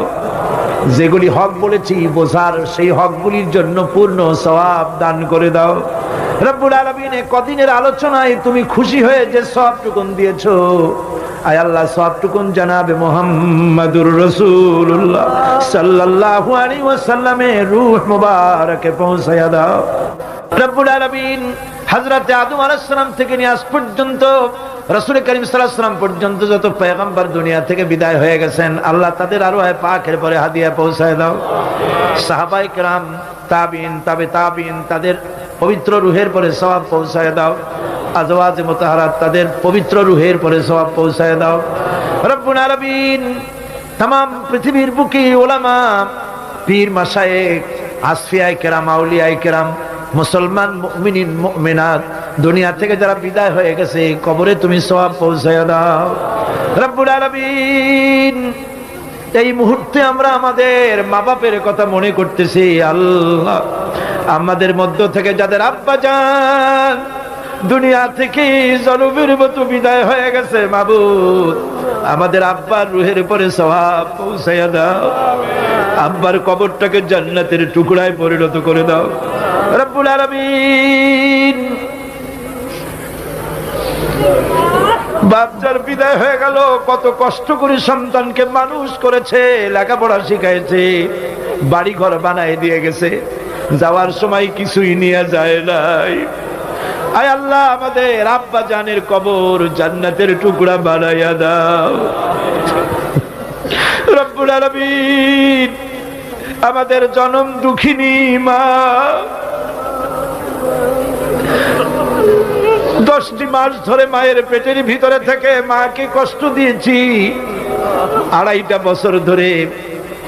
যেগুলি হক বলেছি বোঝার, সেই হকগুলির জন্য পূর্ণ সওয়াব দান করে দাও। রব্বুল আলামিন, কদিনের আলোচনায় তুমি খুশি হয়ে যে সওয়াবটুকুন দিয়েছো, আয় আল্লাহ সওয়াবটুকুন জানাবে মুহাম্মাদুর রাসূলুল্লাহ সাল্লাল্লাহু আলাইহি ওয়াসাল্লামের রূহ মুবারকে পৌঁছায়া দাও। রব্বুল আলামিন, হযরত আদম আলাইহিস সালাম থেকে নিয়ে আজ পর্যন্ত রাসূল করিম সাল্লাল্লাহু আলাইহি ওয়াসাল্লাম পর্যন্ত যত পয়গম্বর দুনিয়া থেকে বিদায় হয়ে গেছেন, আল্লাহ তাদের আরওয়ায়ে পাকের পরে হাদিয়া পৌঁছায় দাও। সাহাবায়ে কেরাম, তাবিঈন, তাবে তাবিঈন, তাদের পবিত্র রূহের পরে সওয়াব পৌঁছায় দাও। আজওয়াজে মুতাহারাত, তাদের পবিত্র রূহের পরে সওয়াব পৌঁছায় দাও। রব্বুল আলামিন, तमाम পৃথিবীর বুকে উলামা, পীর, মাশায়েখ, আসফিয়ায়ে কেরাম, আউলিয়ায়ে কেরাম, মুসলমান মুমিনিন মুমিনাত দুনিয়া থেকে যারা বিদায় হয়ে গেছে, কবরে তুমি সওয়াব পৌঁছায় দাও। রব্বুল আলামিন, এই মুহূর্তে আমরা আমাদের মা বাপের কথা মনে করতেছি। আল্লাহ, আমাদের মধ্য থেকে যাদের আব্বা জান দুনিয়া থেকে জনমের মতো বিদায় হয়ে গেছে, মাবুদ আমাদের আব্বার রূহের উপরে সওয়াব পৌঁছায়া দাও। আব্বার কবরটাকে জান্নাতের টুকরায় পরিণত করে দাও। রব্বুল আলামিন, বাপ যার বিদায় হয়ে গেল, কত কষ্ট করে সন্তানকে মানুষ করেছে, লেখাপড়া শিখাইছে, বাড়ি ঘর বানায় দিয়ে গেছে, যাওয়ার সময় কিছুই নিয়ে যায় নাই। আয় আল্লাহ, আমাদের আব্বা জানের কবর জান্নাতের টুকরা বানাইয়া দাও। রব্বুল আলামিন, আমাদের জনম দুঃখিনী মা, 10টি মাস ধরে মায়ের পেটের ভিতরে থেকে মাকে কষ্ট দিয়েছি, 2.5টা বছর ধরে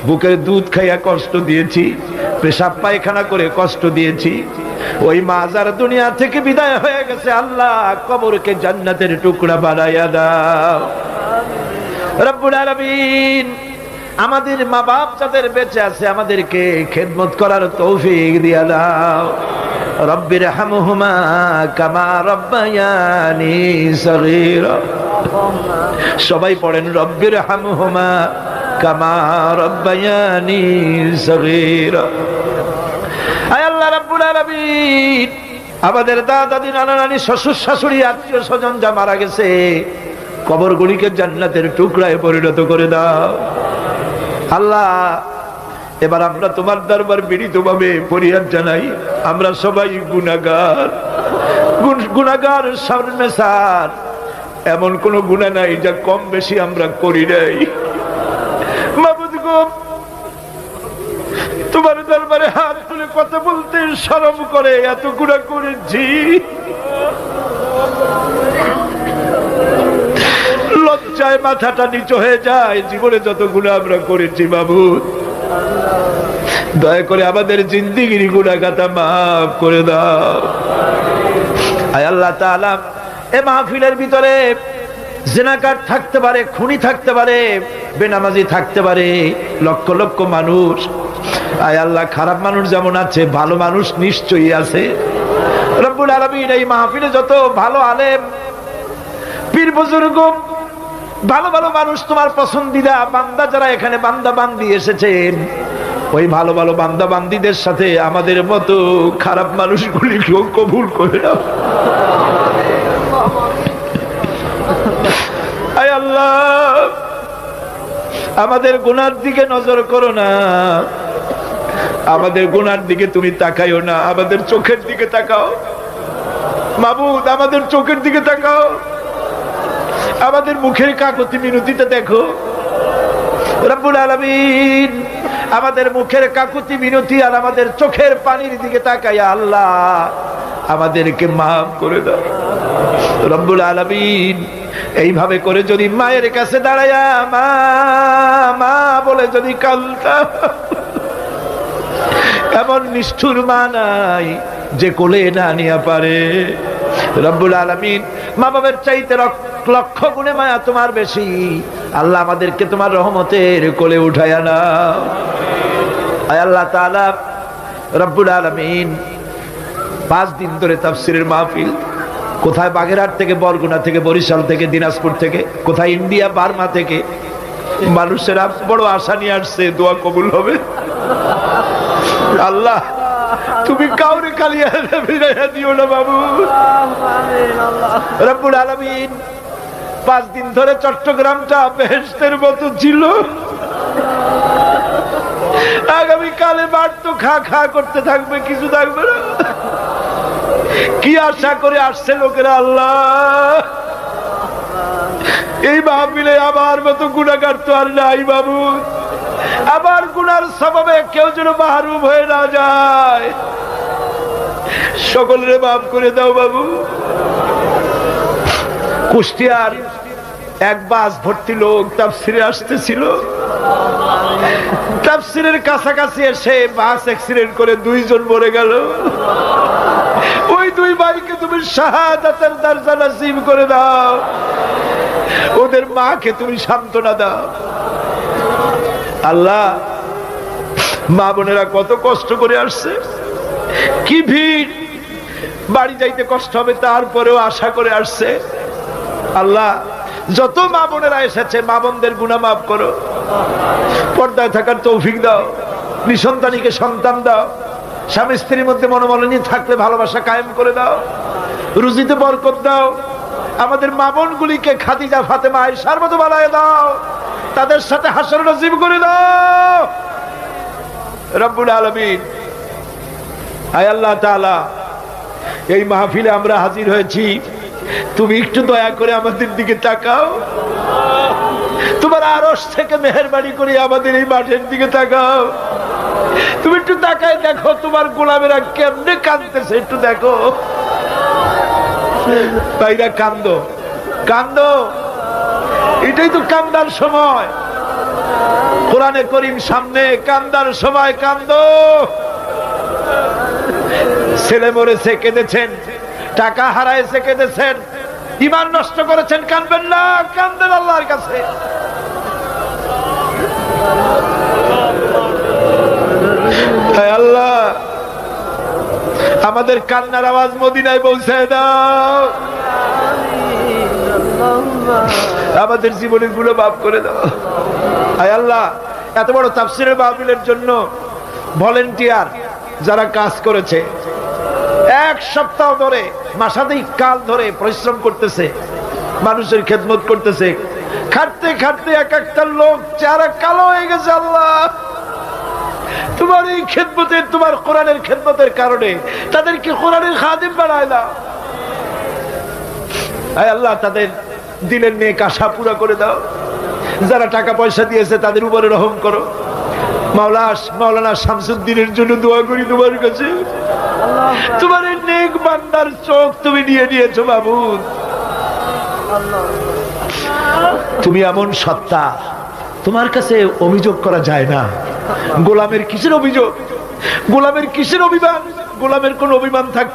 বুকের দুধ খাইয়া কষ্ট দিয়েছি, পেশাব পায়খানা করে কষ্ট দিয়েছি। ওই মা যার দুনিয়া থেকে বিদায় হয়ে গেছে, আল্লাহ কবরকে জান্নাতের টুকরা বানাইয়া দাও। রব্বুল আলামিন, আমাদের মা বাপ যাদের বেঁচে আছে, আমাদেরকে খেদমত করার তৌফিক দিয়া দাও। রব্বির হামহুমা কামা রব্বায়ানি সগীরা। সবাই পড়েন, রব্বির হামহুমা কামা রব্বায়ানি সগীরা। আয় আল্লাহ রাব্বুল আলামিন, আমাদের দাদা দাদি, নানা নানি, শ্বশুর শাশুড়ি, আত্মীয় স্বজন যা মারা গেছে, কবরগুলিকে জান্নাতের টুকরায় পরিণত করে দাও। আল্লাহ, এবার আমরা তোমার দরবার বিনীতভাবে ফরিয়াদ জানাই, আমরা সবাই গুনাহগার, গুনাহগার শর্মেসার। এমন কোন গুনাহ নাই যা কম বেশি আমরা করি নাই। মাবুদ গো, তোমার দরবারে হাত তুলে কথা বলতে শরম করে, এত গুনাহ করেছি, লজ্জায় মাথাটা নিচু হয়ে যায়। জীবনে যত গুনাহ আমরা করেছি, মাবুদ দয়া করে আমাদের জিন্দেগির গুনাহ গাতা মাফ করে দাও। আয় আল্লাহ তাআলা, এ মাহফিলের ভিতরে জিনাকার থাকতে পারে, খুনি থাকতে পারে, বেনামাজি থাকতে পারে, লক্ষ লক্ষ মানুষ। আয় আল্লাহ, খারাপ মানুষ যেমন আছে, ভালো মানুষ নিশ্চয়ই আছে। রব্বুল আলামিন এই মাহফিলে যত ভালো আলেম, পীর বুজুর্গ, ভালো ভালো মানুষ, তোমার পছন্দিদা বান্দা যারা এখানে বান্দা বান্দি এসেছেন, ওই ভালো ভালো বান্দা বান্দিদের সাথে আমাদের মতো খারাপ মানুষগুলিকেও কবুল করে নাও। আয় আল্লাহ, আমাদের গুনার দিকে নজর করো না, আমাদের গুনার দিকে তুমি তাকাইও না, আমাদের চোখের দিকে তাকাও মাবুদ, আমাদের চোখের দিকে তাকাও, আমাদের মুখের কাকুতি মিনতিতে দেখো রব্বুল আলামিন। আমাদের মুখের কাকুতি মিনতি আর আমাদের চোখের পানির দিকে তাকাইয়া আল্লাহ আমাদেরকে মাফ করে দাও রব্বুল আলামিন। এইভাবে করে যদি মায়ের কাছে দাঁড়াইয়া মা মা বলে যদি কালটা, এমন নিষ্ঠুর মা নাই যে কোলে না নিয়ে পারে রব্বুল আলামিন। মা বাবার চাইতে লক্ষ গুণে মায়া তোমার বেশি, আল্লাহ আমাদেরকে তোমার রহমতের কোলে উঠাইয়া নাও। আয় আল্লাহ তাআলা রব্বুল আলামিন, 5 দিন ধরে তাফসীরের মাহফিল, কোথায় বাগেরহাট থেকে, বরগুনা থেকে, বরিশাল থেকে, দিনাজপুর থেকে, কোথায় ইন্ডিয়া বার্মা থেকে মানুষেরা বড় আশা নিয়ে আসছে, দোয়া কবুল হবে। আল্লাহ তুমি কাউরে কালিয়া ফিরাইয়া দিও না বাবু রব্বুল আলামিন। 5 দিন ধরে চট্টগ্রামটা বেহেশতের মতো ছিল, আগামী কালে বাড় তো খা খা করতে থাকবে, কিছু থাকবে না। কি আশা করে আসছে লোকেরা আল্লাহ, এই মাহফিলে আমার মতো গুনাহগার তো আর নাই বাবু, আবার গুনার সবাবে কেউ যেন মাহরুম হয়ে না যায়, সকলের মাফ করে দাও বাবু। কুষ্টিয়ার এক বাস ভর্তি লোক তাফসিরে আসতেছিল, তাফসিরের কাছাকাছি এসে বাস অ্যাক্সিডেন্ট করে 2 জন মরে গেল। ওই 2 ভাইকে তুমি শাহাদাতের দরজা নসিব করে দাও, ওদের মাকে তুমি সান্ত্বনা দাও আল্লাহ। মা বোনেরা কত কষ্ট করে আসছে, কি ভিড়, বাড়ি যাইতে কষ্ট হবে তারপরেও আশা করে আসছে আল্লাহ। যত মা বোনেরা এসেছে, মা বোনদের গুনাহ মাফ করো, পর্দায় থাকার তৌফিক দাও, নিঃসন্তানীকে সন্তান দাও, স্বামী স্ত্রীর মধ্যে মনোমালিন্য থাকলে ভালোবাসা কায়েম করে দাও, রুজিতে বরকত দাও, আমাদের মা বোনগুলিকে খাদিজা ফাতেমা আয়েশার মতো বানায় দাও, তাদের সাথে হাসর নসিব করে দাও রব্বুল আলামিন। আয় আল্লাহ তাআলা, এই মাহফিলে আমরা হাজির হয়েছি, তুমি একটু দয়া করে আমাদের দিকে তাকাও, তোমার আরশ থেকে মেহেরবানি করে আমাদের এই মাঠের দিকে তাকাও, তুমি একটু তাকায় দেখো তোমার গোলামেরা কেমনে কাঁদতেছে, একটু দেখো ভাইরা, কান্দো কান্দো, এটাই তো কান্দার সময়, কোরআনে করিম সামনে, কান্দার সময় কান্দো। ছেলে মরেছে কেঁদেছেন, টাকা হারাইছে কেঁদেছেন, ঈমান নষ্ট করেছেন, কাঁদবেন না, কান্দেন আল্লাহর কাছে। আল্লাহ আমাদের কান্নার আওয়াজ মদিনায় পৌঁছায় দাও, আমাদের জীবনের গুলো মাফ করে দাও। আয় আল্লাহ, এত বড় তাফসীরের মাহফিলের জন্য ভলেন্টিয়ার যারা কাজ করেছে, 1 সপ্তাহ ধরে, মাসাধিক কাল ধরে পরিশ্রম করতেছে, মানুষের খেদমত করতেছে, খাটতে খাটতে এক একটা লোক চেহারা কালো হয়ে গেছে আল্লাহ। তোমার এই খেদমতের, তোমার কোরআনের খেদমতের কারণে তাদেরকে কোরআনের খাদিম বানায় দাও। আয় আল্লাহ, তাদের দিলের নেক আশা পুরা করে দাও, যারা টাকা পয়সা দিয়েছে তাদের উপরে রহম করো। মাওলানা শামসুদ্দিনের জন্য দোয়া করি তোমার কাছে, তোমার এই নেক বান্দার চোখ তুমি নিয়ে নিয়েছো মাবুদ, তুমি এমন সত্তা, তোমার কাছে অভিযোগ করা যায় না। গোলামের কিসের অভিযোগ, গোলামের কিসের অভিমান, গোলামের কোন অভিমান থাকতে